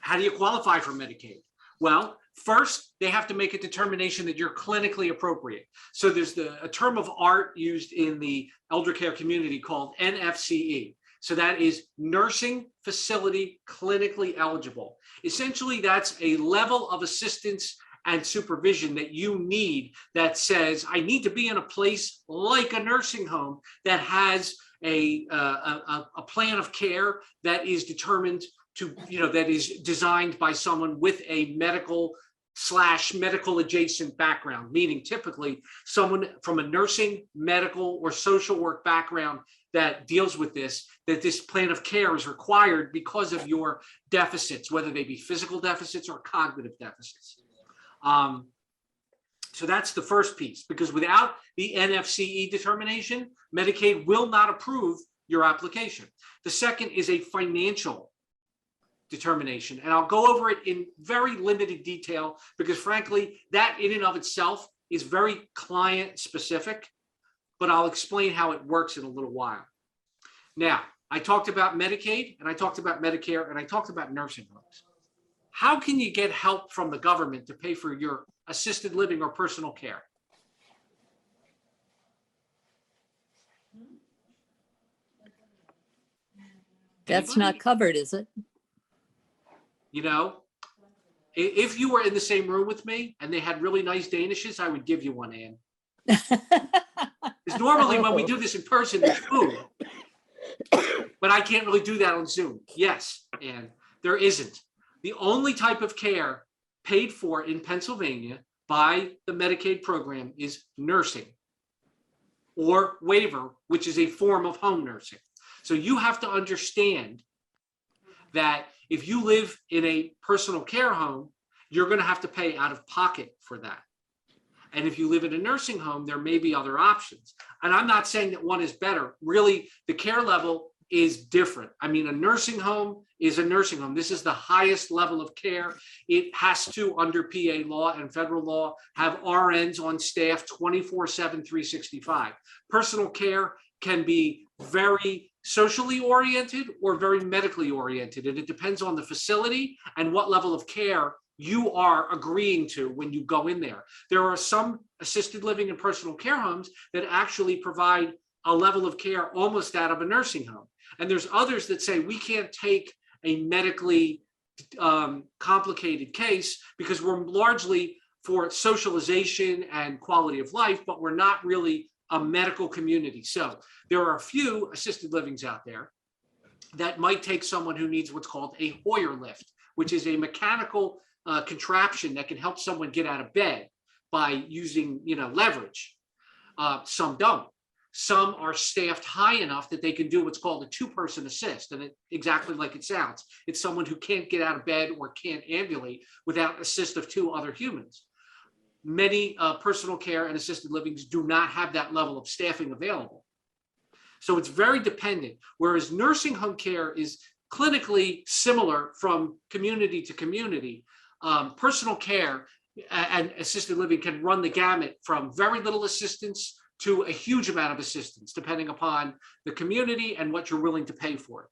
how do you qualify for Medicaid? Well, first, they have to make a determination that you're clinically appropriate. So there's a term of art used in the elder care community called NFCE. So that is nursing facility clinically eligible. Essentially, that's a level of assistance and supervision that you need that says, I need to be in a place like a nursing home that has a plan of care that is determined to, that is designed by someone with a medical adjacent background, meaning typically someone from a nursing, medical, or social work background that deals with this, that this plan of care is required because of your deficits, whether they be physical deficits or cognitive deficits. So that's the first piece, because without the NFCE determination, Medicaid will not approve your application. The second is a financial determination, and I'll go over it in very limited detail, because frankly, that in and of itself is very client specific, but I'll explain how it works in a little while. Now, I talked about Medicaid, and I talked about Medicare, and I talked about nursing homes. How can you get help from the government to pay for your assisted living or personal care? That's not covered, is it? If you were in the same room with me and they had really nice Danishes, I would give you one, Ann. Because normally when we do this in person, there's food. But I can't really do that on Zoom. Yes, Ann, there isn't. The only type of care paid for in Pennsylvania by the Medicaid program is nursing or waiver, which is a form of home nursing. So you have to understand that if you live in a personal care home, you're going to have to pay out of pocket for that. And if you live in a nursing home, there may be other options. And I'm not saying that one is better. Really, the care level is different. I mean, a nursing home is a nursing home. This is the highest level of care. It has to, under PA law and federal law, have RNs on staff 24/7, 365. Personal care can be very socially oriented or very medically oriented, and it depends on the facility and what level of care you are agreeing to when you go in there. There are some assisted living and personal care homes that actually provide a level of care almost out of a nursing home. And there's others that say we can't take a medically complicated case because we're largely for socialization and quality of life, but we're not really a medical community. So there are a few assisted livings out there that might take someone who needs what's called a Hoyer lift, which is a mechanical contraption that can help someone get out of bed by using, leverage. Some don't. Some are staffed high enough that they can do what's called a two-person assist, and exactly like it sounds. It's someone who can't get out of bed or can't ambulate without assist of two other humans. Many personal care and assisted livings do not have that level of staffing available. So it's very dependent, whereas nursing home care is clinically similar from community to community. Personal care and assisted living can run the gamut from very little assistance to a huge amount of assistance, depending upon the community and what you're willing to pay for it.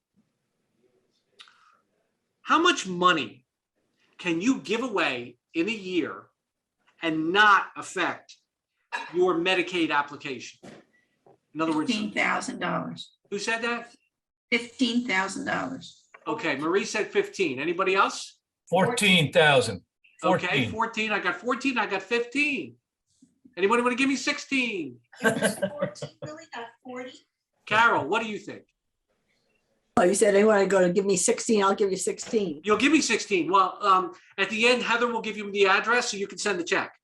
How much money can you give away in a year and not affect your Medicaid application? In other words, $15,000. Who said that? $15,000. Okay, Marie said 15. Anybody else? 14,000. Okay, 14. I got 14. I got 15. Anybody want to give me 16? 14, really got 40. Carol, what do you think? Oh, you said anyone to go to give me 16, I'll give you 16. You'll give me 16. Well, at the end, Heather will give you the address so you can send the check.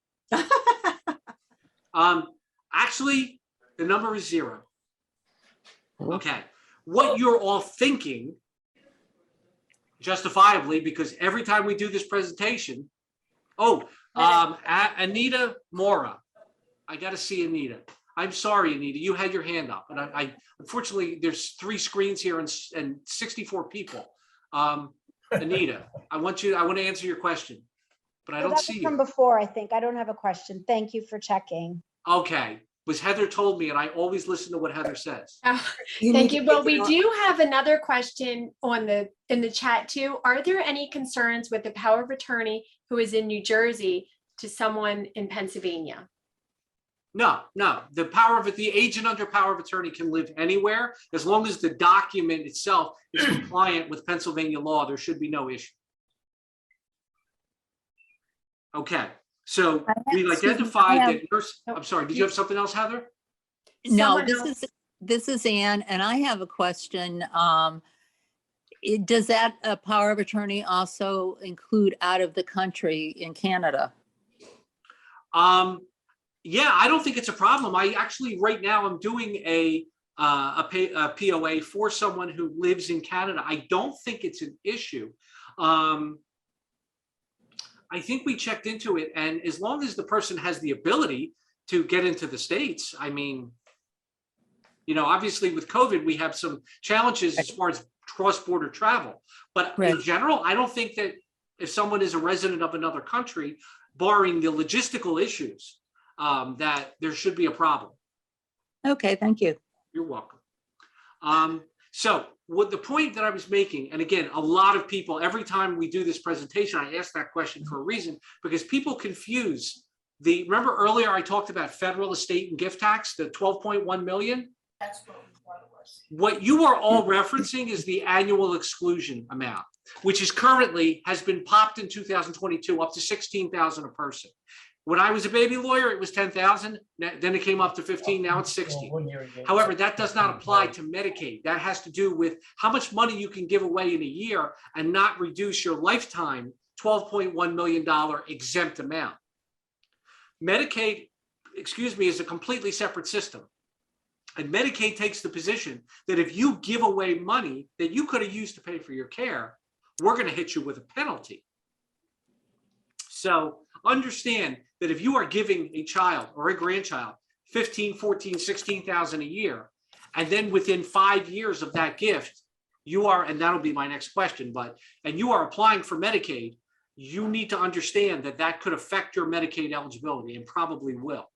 Actually, the number is 0. Okay. What you're all thinking, justifiably, because every time we do this presentation, Anita Mora. I got to see Anita. I'm sorry, Anita, you had your hand up. And I unfortunately, there's 3 screens here and 64 people. Anita, I want to answer your question, but I don't see you. From before, I think. I don't have a question. Thank you for checking. Okay. Was Heather told me, and I always listen to what Heather says. Thank you. But we do have another question in the chat too. Are there any concerns with the power of attorney who is in New Jersey to someone in Pennsylvania? No. The agent under power of attorney can live anywhere as long as the document itself is compliant with Pennsylvania law. There should be no issue. Okay, so we've identified that nurse. I'm sorry. Did you have something else, Heather? No, this is Ann, and I have a question. Does that power of attorney also include out of the country in Canada? Yeah, I don't think it's a problem. I actually right now I'm doing a POA for someone who lives in Canada. I don't think it's an issue. I think we checked into it, and as long as the person has the ability to get into the States, I mean, obviously with COVID, we have some challenges as far as cross-border travel. But in general, I don't think that if someone is a resident of another country, barring the logistical issues, that there should be a problem. Okay, thank you. You're welcome. So what the point that I was making, and again, a lot of people, every time we do this presentation, I ask that question for a reason, because people confuse remember earlier I talked about federal estate and gift tax, the 12.1 million? That's what we thought it was. What you are all referencing is the annual exclusion amount, which is currently has been popped in 2022 up to 16,000 a person. When I was a baby lawyer, it was 10,000. Then it came up to 15. Now it's 60. However, that does not apply to Medicaid. That has to do with how much money you can give away in a year and not reduce your lifetime $12.1 million exempt amount. Medicaid, is a completely separate system. And Medicaid takes the position that if you give away money that you could have used to pay for your care, we're going to hit you with a penalty. So understand that if you are giving a child or a grandchild 15, 14, 16,000 a year, and then within 5 years of that gift, you are, and that'll be my next question, and you are applying for Medicaid, you need to understand that that could affect your Medicaid eligibility and probably will.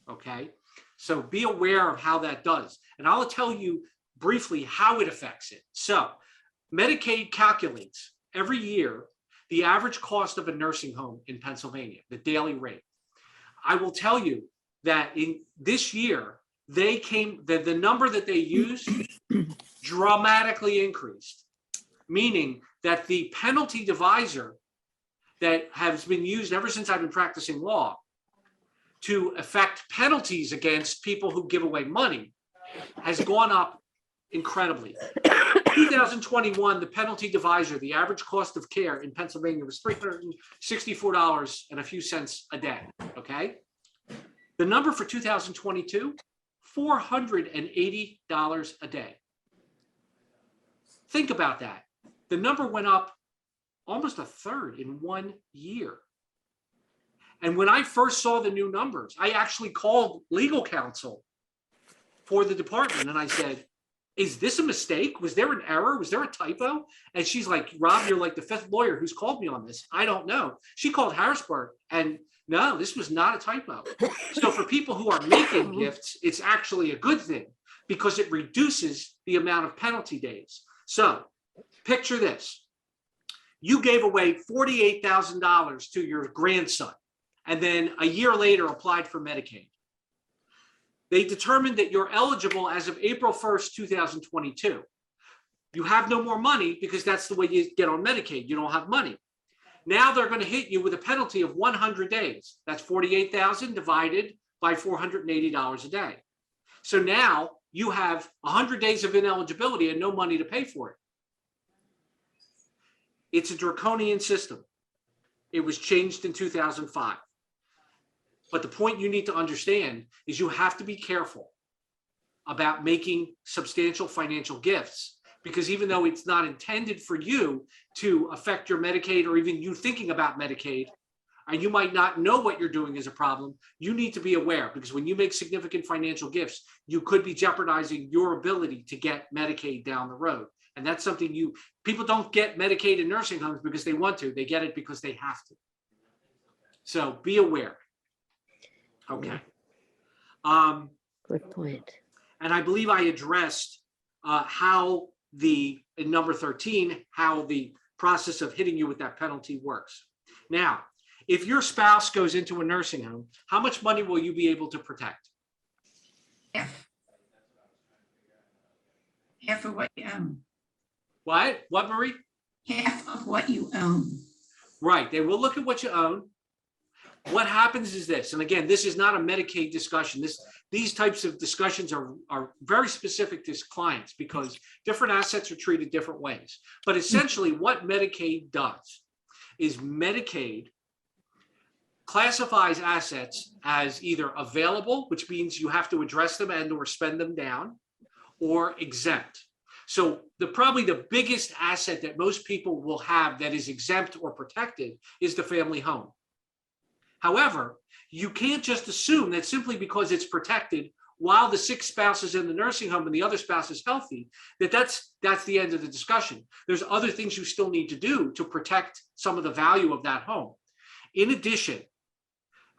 Okay. So be aware of how that does. And I'll tell you briefly how it affects it. So Medicaid calculates every year the average cost of a nursing home in Pennsylvania, the daily rate. I will tell you that in this year, the number that they used dramatically increased, meaning that the penalty divisor that has been used ever since I've been practicing law to affect penalties against people who give away money has gone up incredibly. 2021, the penalty divisor, the average cost of care in Pennsylvania was $364 and a few cents a day, okay? The number for 2022, $480 a day. Think about that. The number went up almost a third in 1 year. And when I first saw the new numbers, I actually called legal counsel for the department and I said, is this a mistake? Was there an error? Was there a typo? And she's like, Rob, you're like the fifth lawyer who's called me on this. I don't know. She called Harrisburg and no, this was not a typo. So for people who are making gifts, it's actually a good thing because it reduces the amount of penalty days. So picture this. You gave away $48,000 to your grandson and then a year later applied for Medicaid. They determined that you're eligible as of April 1st, 2022. You have no more money because that's the way you get on Medicaid. You don't have money. Now they're going to hit you with a penalty of 100 days. That's 48,000 divided by $480 a day. So now you have 100 days of ineligibility and no money to pay for it. It's a draconian system. It was changed in 2005. But the point you need to understand is you have to be careful about making substantial financial gifts, because even though it's not intended for you to affect your Medicaid or even you thinking about Medicaid, and you might not know what you're doing is a problem, you need to be aware, because when you make significant financial gifts, you could be jeopardizing your ability to get Medicaid down the road. And that's something people don't get Medicaid in nursing homes because they want to, they get it because they have to. So be aware. Okay. Good point. And I believe I addressed how in number 13, how the process of hitting you with that penalty works. Now, if your spouse goes into a nursing home, how much money will you be able to protect? Half of what you own. What, Marie? Half of what you own. Right. They will look at what you own. What happens is this, and again, this is not a Medicaid discussion. These types of discussions are very specific to clients because different assets are treated different ways. But essentially what Medicaid does is Medicaid classifies assets as either available, which means you have to address them and or spend them down, or exempt. So probably the biggest asset that most people will have that is exempt or protected is the family home. However, you can't just assume that simply because it's protected while the sick spouse is in the nursing home and the other spouse is healthy, that's the end of the discussion. There's other things you still need to do to protect some of the value of that home. In addition,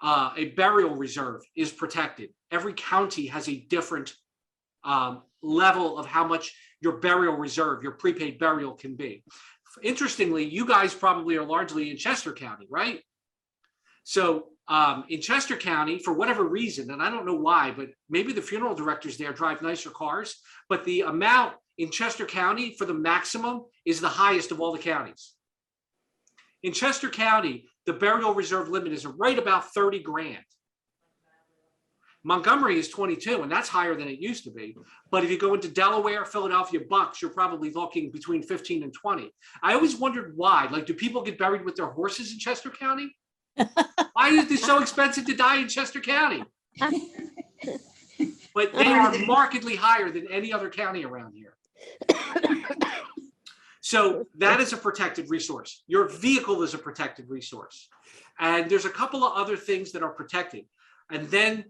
a burial reserve is protected. Every county has a different level of how much your burial reserve, your prepaid burial can be. Interestingly, you guys probably are largely in Chester County, right? So in Chester County, for whatever reason, and I don't know why, but maybe the funeral directors there drive nicer cars, but the amount in Chester County for the maximum is the highest of all the counties. In Chester County, the burial reserve limit is right about 30 grand. Montgomery is 22, and that's higher than it used to be. But if you go into Delaware, Philadelphia, Bucks, you're probably looking between 15 and 20. I always wondered why. Like, do people get buried with their horses in Chester County? Why is it so expensive to die in Chester County? But they are markedly higher than any other county around here. So that is a protected resource. Your vehicle is a protected resource. And there's a couple of other things that are protected. And then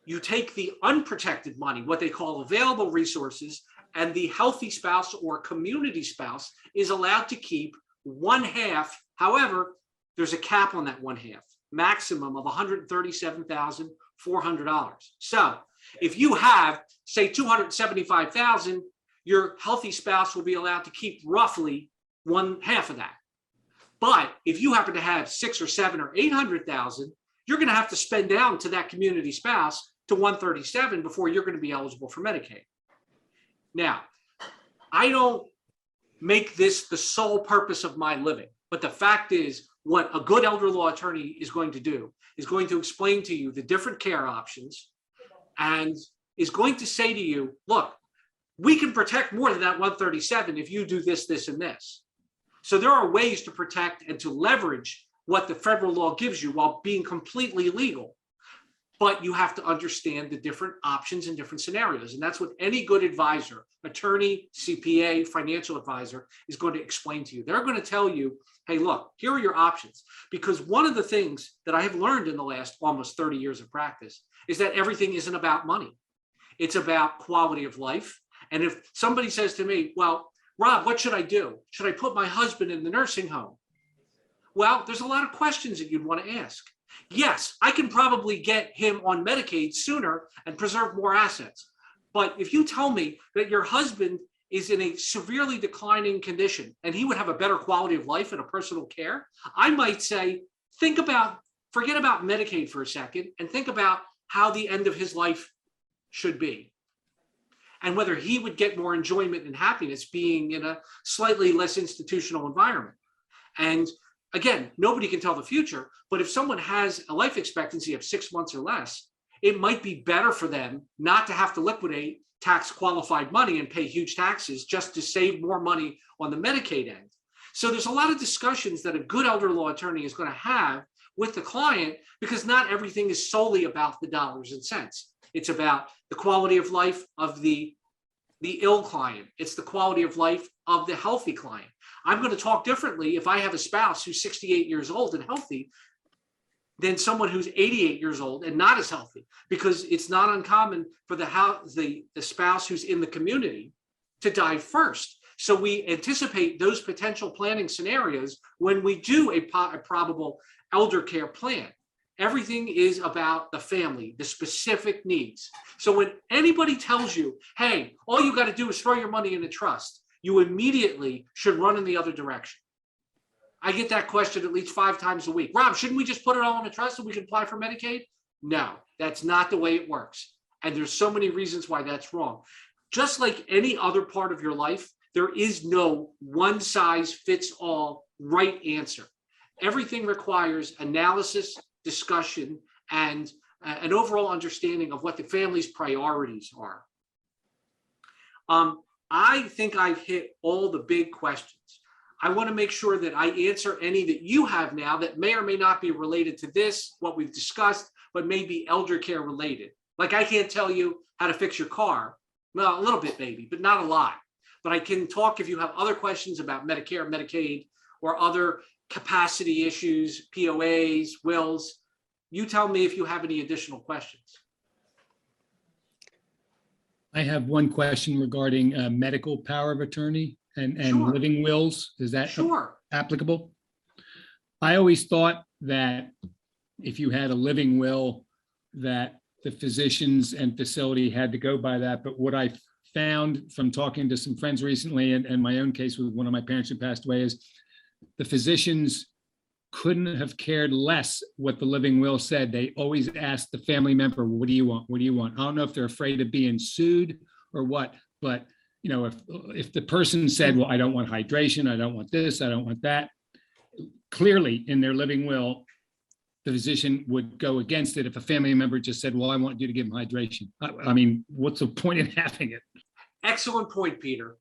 you take the unprotected money, what they call available resources, and the healthy spouse or community spouse is allowed to keep 1/2. However, there's a cap on that 1/2, maximum of $137,400. So if you have, say, $275,000, your healthy spouse will be allowed to keep roughly 1/2 of that. But if you happen to have 600,000 or 700,000 or 800,000, you're going to have to spend down to that community spouse to 137 before you're going to be eligible for Medicaid. Now, I don't make this the sole purpose of my living, but the fact is, what a good elder law attorney is going to do is going to explain to you the different care options and is going to say to you, look, we can protect more than that 137 if you do this, this, and this. So there are ways to protect and to leverage what the federal law gives you while being completely legal. But you have to understand the different options and different scenarios. And that's what any good advisor, attorney, CPA, financial advisor is going to explain to you. They're going to tell you, hey, look, here are your options. Because one of the things that I have learned in the last almost 30 years of practice is that everything isn't about money. It's about quality of life. And if somebody says to me, well, Rob, what should I do? Should I put my husband in the nursing home? Well, there's a lot of questions that you'd want to ask. Yes, I can probably get him on Medicaid sooner and preserve more assets. But if you tell me that your husband is in a severely declining condition and he would have a better quality of life and a personal care, I might say, forget about Medicaid for a second and think about how the end of his life should be. And whether he would get more enjoyment and happiness being in a slightly less institutional environment. And again, nobody can tell the future, but if someone has a life expectancy of 6 months or less, it might be better for them not to have to liquidate tax qualified money and pay huge taxes just to save more money on the Medicaid end. So there's a lot of discussions that a good elder law attorney is going to have with the client, because not everything is solely about the dollars and cents. It's about the quality of life of the ill client. It's the quality of life of the healthy client. I'm going to talk differently if I have a spouse who's 68 years old and healthy than someone who's 88 years old and not as healthy, because it's not uncommon for the spouse who's in the community to die first. So we anticipate those potential planning scenarios when we do a probable elder care plan. Everything is about the family, the specific needs. So when anybody tells you, hey, all you got to do is throw your money in a trust, you immediately should run in the other direction. I get that question at least 5 times a week. Rob, shouldn't we just put it all in a trust so we can apply for Medicaid? No, that's not the way it works. And there's so many reasons why that's wrong. Just like any other part of your life, there is no one size fits all right answer. Everything requires analysis, discussion, and an overall understanding of what the family's priorities are. I think I've hit all the big questions. I want to make sure that I answer any that you have now that may or may not be related to this, what we've discussed, but may be elder care related. Like I can't tell you how to fix your car. Well, a little bit maybe, but not a lot. But I can talk if you have other questions about Medicare, Medicaid, or other capacity issues, POAs, wills. You tell me if you have any additional questions. I have one question regarding medical power of attorney and Sure. living wills. Is that Sure. applicable? I always thought that if you had a living will, that the physicians and facility had to go by that. But what I found from talking to some friends recently, and my own case with one of my parents who passed away, is the physicians couldn't have cared less what the living will said. They always asked the family member, what do you want? What do you want? I don't know if they're afraid of being sued or what, but you know, if the person said, well, I don't want hydration, I don't want this, I don't want that, clearly in their living will, the physician would go against it if a family member just said, well, I want you to give them hydration. I mean, what's the point in having it? Excellent point, Peter.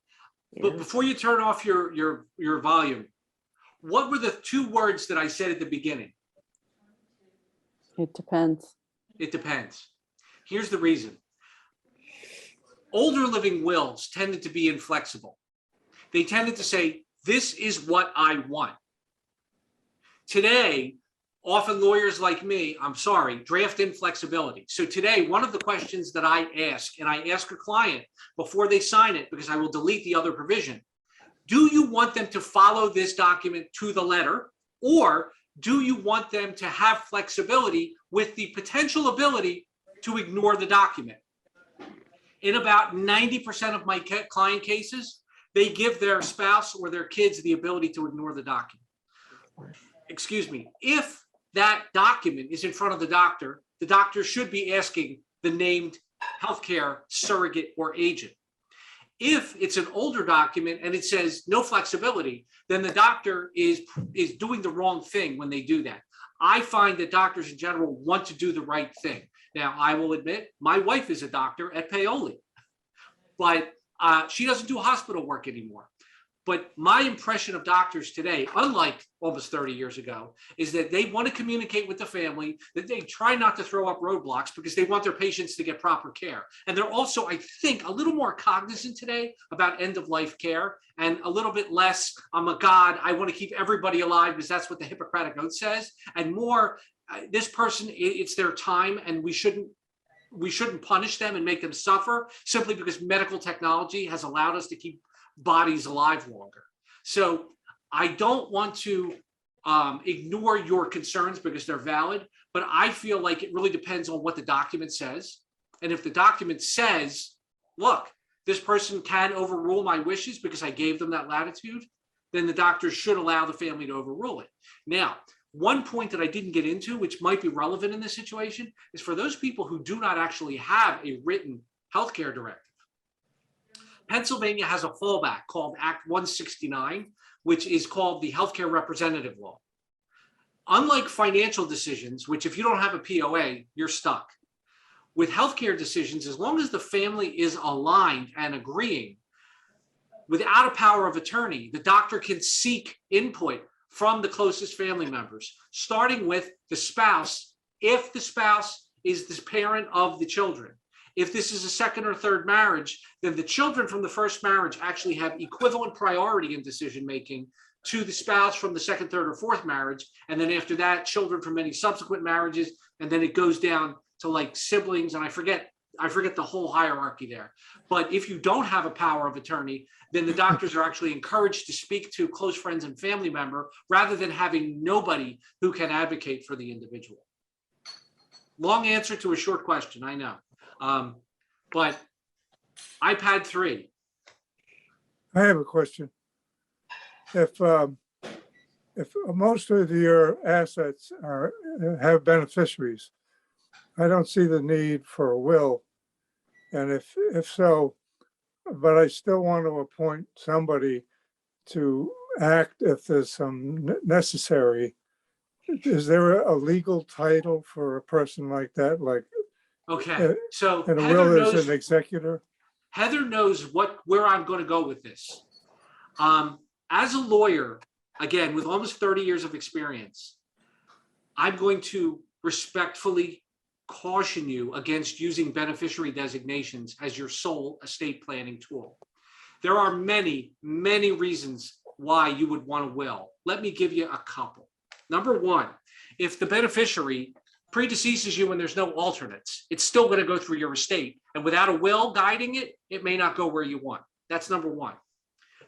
Yeah. But before you turn off your volume, what were the 2 words that I said at the beginning? It depends. It depends. Here's the reason. Older living wills tended to be inflexible. They tended to say, This is what I want. Today, often lawyers like me, I'm sorry, draft in flexibility. So today, one of the questions that I ask, and I ask a client before they sign it, because I will delete the other provision, do you want them to follow this document to the letter, or do you want them to have flexibility with the potential ability to ignore the document? In about 90% of my client cases, they give their spouse or their kids the ability to ignore the document. Excuse me. If that document is in front of the doctor should be asking the named healthcare surrogate or agent. If it's an older document and it says no flexibility, then the doctor is doing the wrong thing when they do that. I find that doctors in general want to do the right thing. Now, I will admit, my wife is a doctor at Paoli, but she doesn't do hospital work anymore. But my impression of doctors today, unlike almost 30 years ago, is that they want to communicate with the family, that they try not to throw up roadblocks because they want their patients to get proper care. And they're also, I think, a little more cognizant today about end-of-life care and a little bit less, I'm a God, I want to keep everybody alive because that's what the Hippocratic Oath says, and more, this person, it's their time and we shouldn't punish them and make them suffer simply because medical technology has allowed us to keep bodies alive longer. So I don't want to ignore your concerns because they're valid, but I feel like it really depends on what the document says. And if the document says, look, this person can overrule my wishes because I gave them that latitude, then the doctor should allow the family to overrule it. Now, one point that I didn't get into, which might be relevant in this situation, is for those people who do not actually have a written healthcare directive. Pennsylvania has a fallback called Act 169, which is called the Healthcare Representative Law. Unlike financial decisions, which if you don't have a POA, you're stuck. With healthcare decisions, as long as the family is aligned and agreeing, without a power of attorney, the doctor can seek input from the closest family members, starting with the spouse, if the spouse is the parent of the children. If this is a second or third marriage, then the children from the first marriage actually have equivalent priority in decision-making to the spouse from the second, third, or fourth marriage. And then after that, children from any subsequent marriages, and then it goes down to like siblings, and I forget the whole hierarchy there. But if you don't have a power of attorney, then the doctors are actually encouraged to speak to close friends and family member rather than having nobody who can advocate for the individual. Long answer to a short question, I know. But iPad 3. I have a question. If most of your assets have beneficiaries, I don't see the need for a will. And if so, but I still want to appoint somebody to act if there's some necessary. Is there a legal title for a person like that? Like, okay, so and a Heather will is knows, an executor? Heather knows where I'm going to go with this. As a lawyer, again, with almost 30 years of experience, I'm going to respectfully caution you against using beneficiary designations as your sole estate planning tool. There are many, many reasons why you would want a will. Let me give you a couple. Number one, if the beneficiary predeceases you and there's no alternates, it's still going to go through your estate. And without a will guiding it, it may not go where you want. That's number one.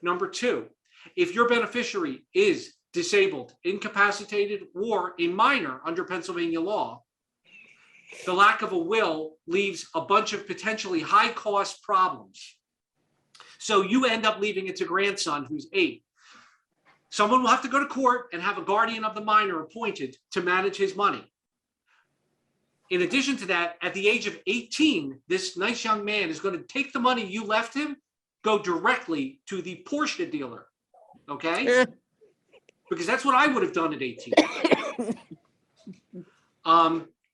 Number two, if your beneficiary is disabled, incapacitated, or a minor under Pennsylvania law, the lack of a will leaves a bunch of potentially high-cost problems. So you end up leaving it to grandson who's 8. Someone will have to go to court and have a guardian of the minor appointed to manage his money. In addition to that, at the age of 18, this nice young man is going to take the money you left him, go directly to the Porsche dealer, okay? Because that's what I would have done at 18.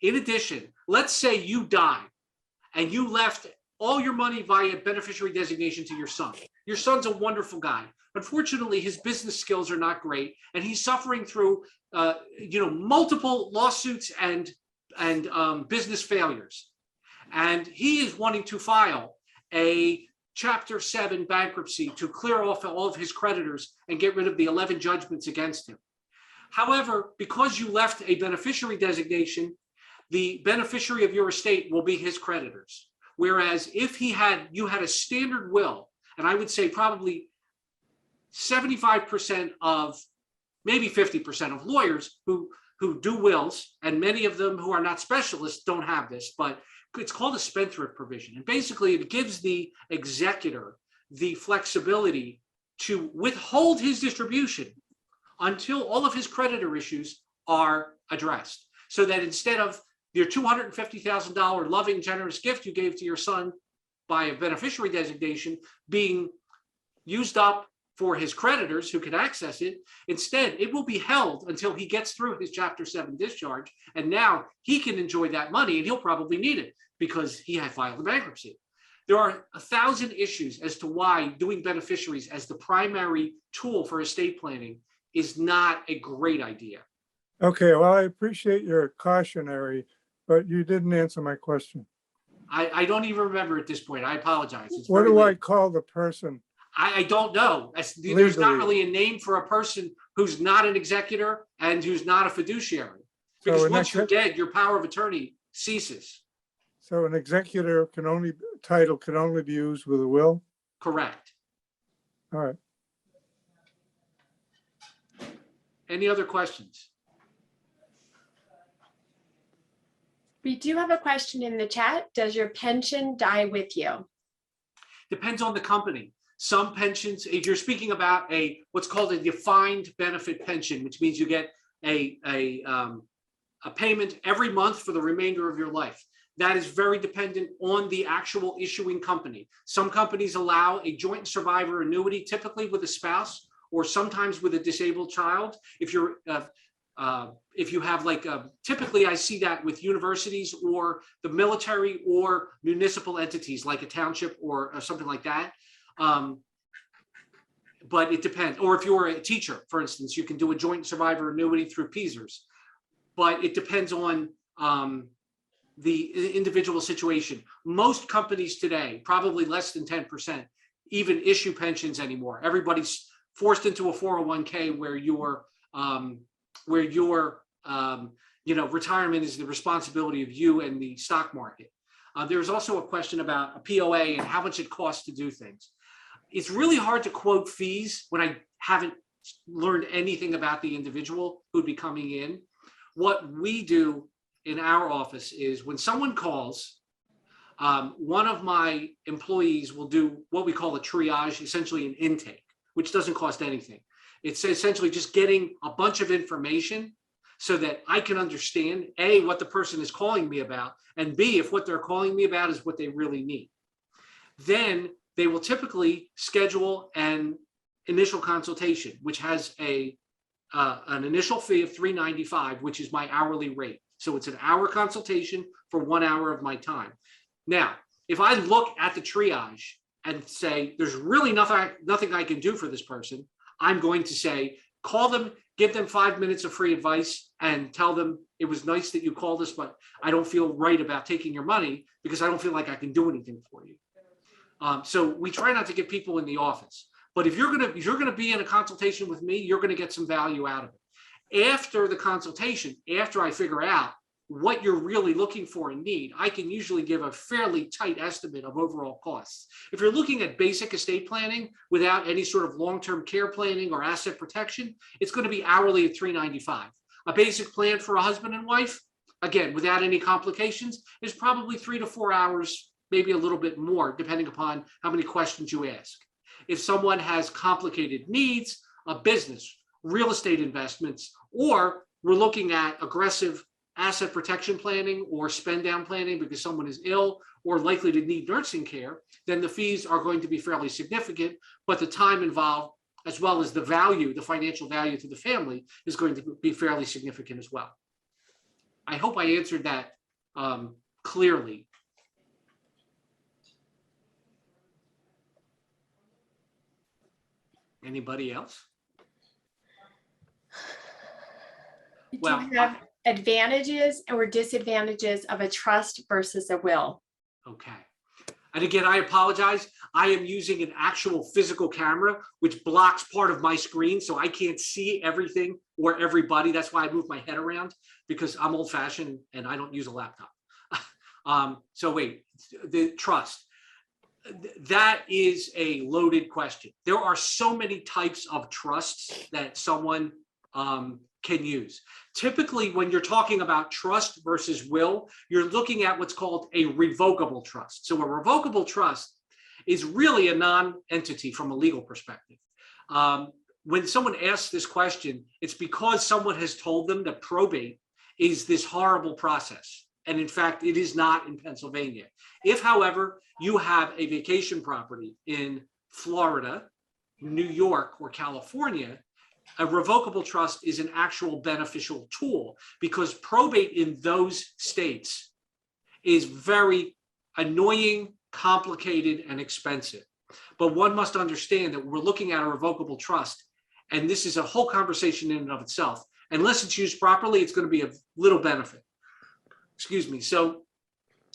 In addition, let's say you died and you left all your money via beneficiary designation to your son. Your son's a wonderful guy. Unfortunately, his business skills are not great, and he's suffering through, multiple lawsuits and business failures. And he is wanting to file a Chapter 7 bankruptcy to clear off all of his creditors and get rid of the 11 judgments against him. However, because you left a beneficiary designation, the beneficiary of your estate will be his creditors. Whereas if you had a standard will, and I would say probably 75% of, maybe 50% of lawyers who do wills, and many of them who are not specialists don't have this, but it's called a spendthrift provision. And basically it gives the executor the flexibility to withhold his distribution until all of his creditor issues are addressed. So that instead of your $250,000 loving, generous gift you gave to your son by a beneficiary designation being used up for his creditors who can access it, instead it will be held until he gets through his Chapter 7 discharge. And now he can enjoy that money, and he'll probably need it because he had filed a bankruptcy. There are 1,000 issues as to why doing beneficiaries as the primary tool for estate planning is not a great idea. Okay, well, I appreciate your cautionary, but you didn't answer my question. I don't even remember at this point. I apologize. It's What very do I late. call the person? I don't know. There's not Legally. really a name for a person who's not an executor and who's not a fiduciary. So Because an once you're exec- dead, your power of attorney ceases. So an executor title can only be used with a will? Correct. All right. Any other questions? We do have a question in the chat. Does your pension die with you? Depends on the company. Some pensions, if you're speaking about what's called a defined benefit pension, which means you get a payment every month for the remainder of your life. That is very dependent on the actual issuing company. Some companies allow a joint survivor annuity, typically with a spouse or sometimes with a disabled child. If you have typically I see that with universities or the military or municipal entities like a township or something like that. But it depends. Or if you're a teacher, for instance, you can do a joint survivor annuity through PSERS. But it depends on the individual situation. Most companies today, probably less than 10%, even issue pensions anymore. Everybody's forced into a 401k where your retirement is the responsibility of you and the stock market. There's also a question about a POA and how much it costs to do things. It's really hard to quote fees when I haven't learned anything about the individual who'd be coming in. What we do in our office is when someone calls, one of my employees will do what we call a triage, essentially an intake, which doesn't cost anything. It's essentially just getting a bunch of information so that I can understand, A, what the person is calling me about, and B, if what they're calling me about is what they really need. Then they will typically schedule an initial consultation, which has an initial fee of $395, which is my hourly rate. So it's an hour consultation for 1 hour of my time. Now, if I look at the triage and say, there's really nothing I can do for this person, I'm going to say, call them, give them 5 minutes of free advice and tell them it was nice that you called us, but I don't feel right about taking your money because I don't feel like I can do anything for you. So we try not to get people in the office, but if you're gonna be in a consultation with me, you're gonna get some value out of it. After the consultation, after I figure out what you're really looking for and need, I can usually give a fairly tight estimate of overall costs. If you're looking at basic estate planning without any sort of long-term care planning or asset protection, it's going to be hourly at $395. A basic plan for a husband and wife, again, without any complications, is probably 3 to 4 hours, maybe a little bit more, depending upon how many questions you ask. If someone has complicated needs, a business, real estate investments, or we're looking at aggressive asset protection planning or spend down planning because someone is ill or likely to need nursing care, then the fees are going to be fairly significant, but the time involved, as well as the value, the financial value to the family, is going to be fairly significant as well. I hope I answered that clearly. Anybody else? Do Well, you have advantages or disadvantages of a trust versus a will? Okay. And again, I apologize. I am using an actual physical camera, which blocks part of my screen, so I can't see everything or everybody. That's why I move my head around, because I'm old fashioned and I don't use a laptop. So wait, the trust. That is a loaded question. There are so many types of trusts that someone can use. Typically, when you're talking about trust versus will, you're looking at what's called a revocable trust. So a revocable trust is really a non-entity from a legal perspective. When someone asks this question, it's because someone has told them that probate is this horrible process. And in fact, it is not in Pennsylvania. If, however, you have a vacation property in Florida, New York, or California, a revocable trust is an actual beneficial tool, because probate in those states is very annoying, complicated, and expensive. But one must understand that we're looking at a revocable trust, and this is a whole conversation in and of itself. Unless it's used properly, it's going to be of little benefit. Excuse me. So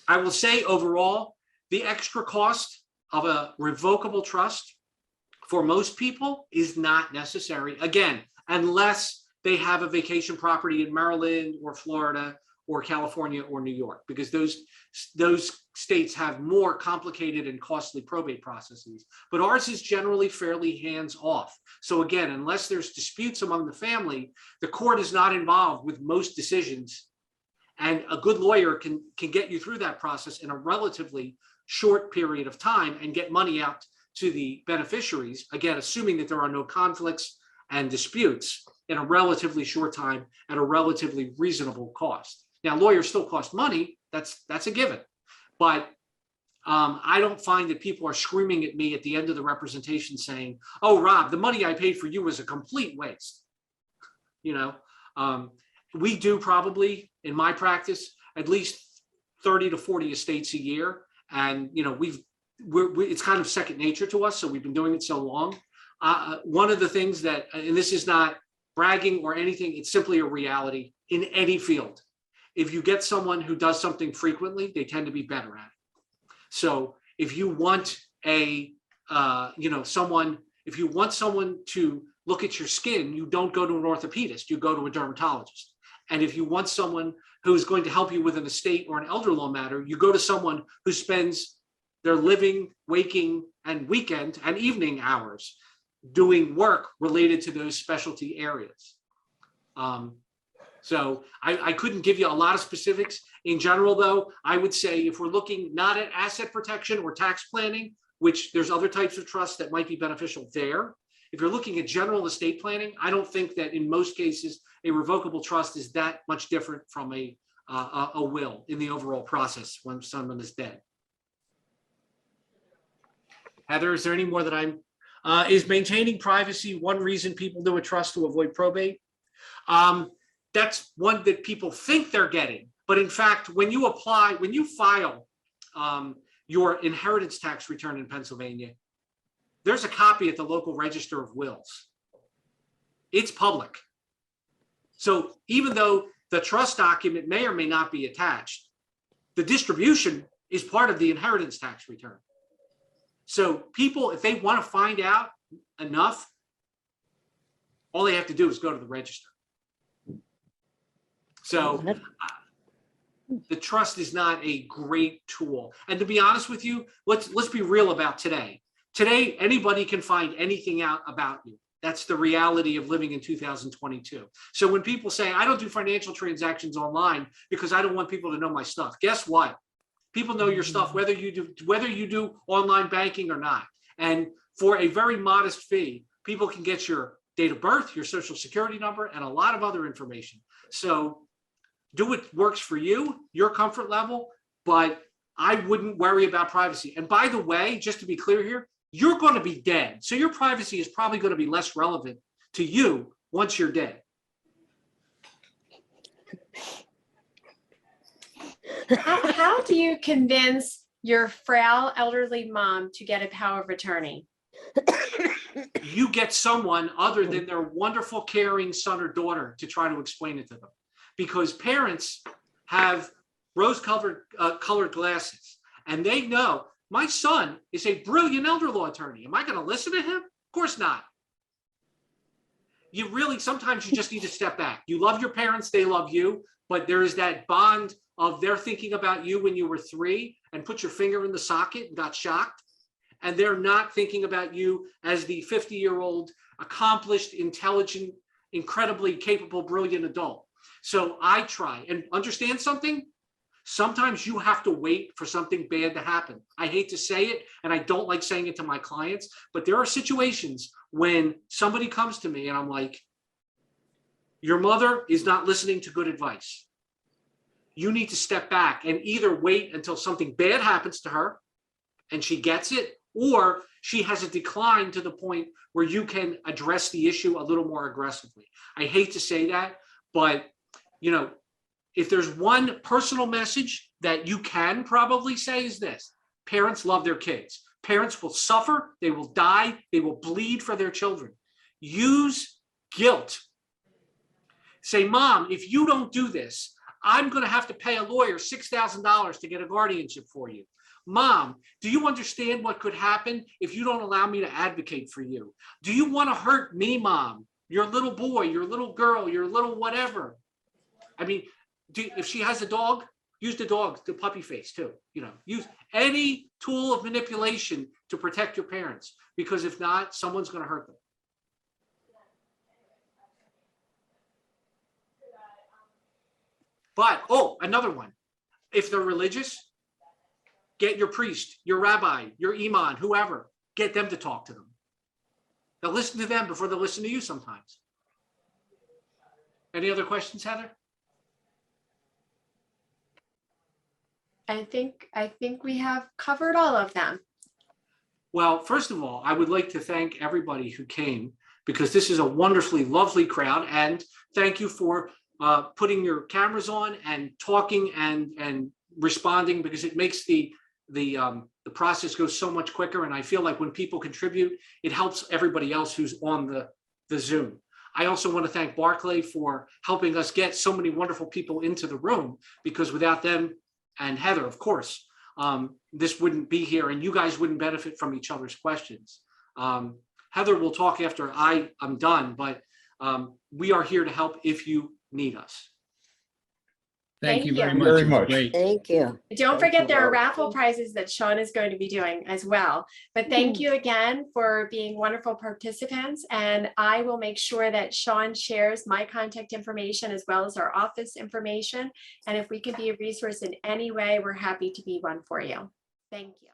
I will say overall, the extra cost of a revocable trust for most people is not necessary. Again, unless they have a vacation property in Maryland or Florida or California or New York, because those states have more complicated and costly probate processes. But ours is generally fairly hands-off. So again, unless there's disputes among the family, the court is not involved with most decisions. And a good lawyer can get you through that process in a relatively short period of time and get money out to the beneficiaries, again, assuming that there are no conflicts and disputes, in a relatively short time at a relatively reasonable cost. Now, lawyers still cost money, that's a given. But I don't find that people are screaming at me at the end of the representation saying, oh, Rob, the money I paid for you was a complete waste. You know, we do probably, in my practice, at least 30 to 40 estates a year. And, you know, it's kind of second nature to us. So we've been doing it so long. One of the things that, and this is not bragging or anything, it's simply a reality in any field. If you get someone who does something frequently, they tend to be better at it. So if you want if you want someone to look at your skin, you don't go to an orthopedist, you go to a dermatologist. And if you want someone who's going to help you with an estate or an elder law matter, you go to someone who spends their living, waking, and weekend and evening hours doing work related to those specialty areas. So I couldn't give you a lot of specifics. In general, though, I would say if we're looking not at asset protection or tax planning, which there's other types of trusts that might be beneficial there. If you're looking at general estate planning, I don't think that in most cases a revocable trust is that much different from a will in the overall process when someone is dead. Heather, is there any more that I'm, is maintaining privacy one reason people do a trust to avoid probate? That's one that people think they're getting, but in fact, when you file your inheritance tax return in Pennsylvania, there's a copy at the local register of wills. It's public. So even though the trust document may or may not be attached, the distribution is part of the inheritance tax return. So people, if they want to find out enough, all they have to do is go to the register. So the trust is not a great tool. And to be honest with you, let's be real about today. Today, anybody can find anything out about you. That's the reality of living in 2022. So when people say, I don't do financial transactions online because I don't want people to know my stuff, guess what? People know your stuff, whether you do online banking or not. And for a very modest fee, people can get your date of birth, your social security number, and a lot of other information. So do what works for you, your comfort level, but I wouldn't worry about privacy. And by the way, just to be clear here, you're going to be dead. So your privacy is probably going to be less relevant to you once you're dead. How do you convince your frail elderly mom to get a power of attorney? You get someone other than their wonderful, caring son or daughter to try to explain it to them. Because parents have rose-colored colored glasses, and they know My son is a brilliant elder law attorney. Am I going to listen to him? Of course not. You really, sometimes you just need to step back. You love your parents, they love you, but there is that bond of they're thinking about you when you were 3 and put your finger in the socket and got shocked. And they're not thinking about you as the 50-year-old, accomplished, intelligent, incredibly capable, brilliant adult. So I try and understand something. Sometimes you have to wait for something bad to happen. I hate to say it, and I don't like saying it to my clients, but there are situations when somebody comes to me and I'm like, your mother is not listening to good advice. You need to step back and either wait until something bad happens to her and she gets it, or she has a decline to the point where you can address the issue a little more aggressively. I hate to say that, but you know, if there's one personal message that you can probably say is this: parents love their kids. Parents will suffer, they will die, they will bleed for their children. Use guilt. Say, Mom, if you don't do this, I'm going to have to pay a lawyer $6,000 to get a guardianship for you. Mom, do you understand what could happen if you don't allow me to advocate for you? Do you want to hurt me, Mom? Your little boy, your little girl, your little whatever. I mean, if she has a dog, use the dog, the puppy face too. You know, use any tool of manipulation to protect your parents, because if not, someone's going to hurt them. But, oh, another one. If they're religious, get your priest, your rabbi, your imam, whoever, get them to talk to them. They'll listen to them before they'll listen to you sometimes. Any other questions, Heather? I think we have covered all of them. Well, first of all, I would like to thank everybody who came, because this is a wonderfully lovely crowd, and thank you for putting your cameras on and talking and responding, because it makes the process go so much quicker. And I feel like when people contribute, it helps everybody else who's on the Zoom. I also want to thank Barclay for helping us get so many wonderful people into the room, because without them, and Heather, of course, this wouldn't be here, and you guys wouldn't benefit from each other's questions. Heather will talk after I'm done, but we are here to help if you need us. Thank you very you. much. Very It was much. great. Thank you. Don't forget there are raffle prizes that Sean is going to be doing as well. But thank you again for being wonderful participants. And I will make sure that Sean shares my contact information as well as our office information. And if we can be a resource in any way, we're happy to be one for you. Thank you.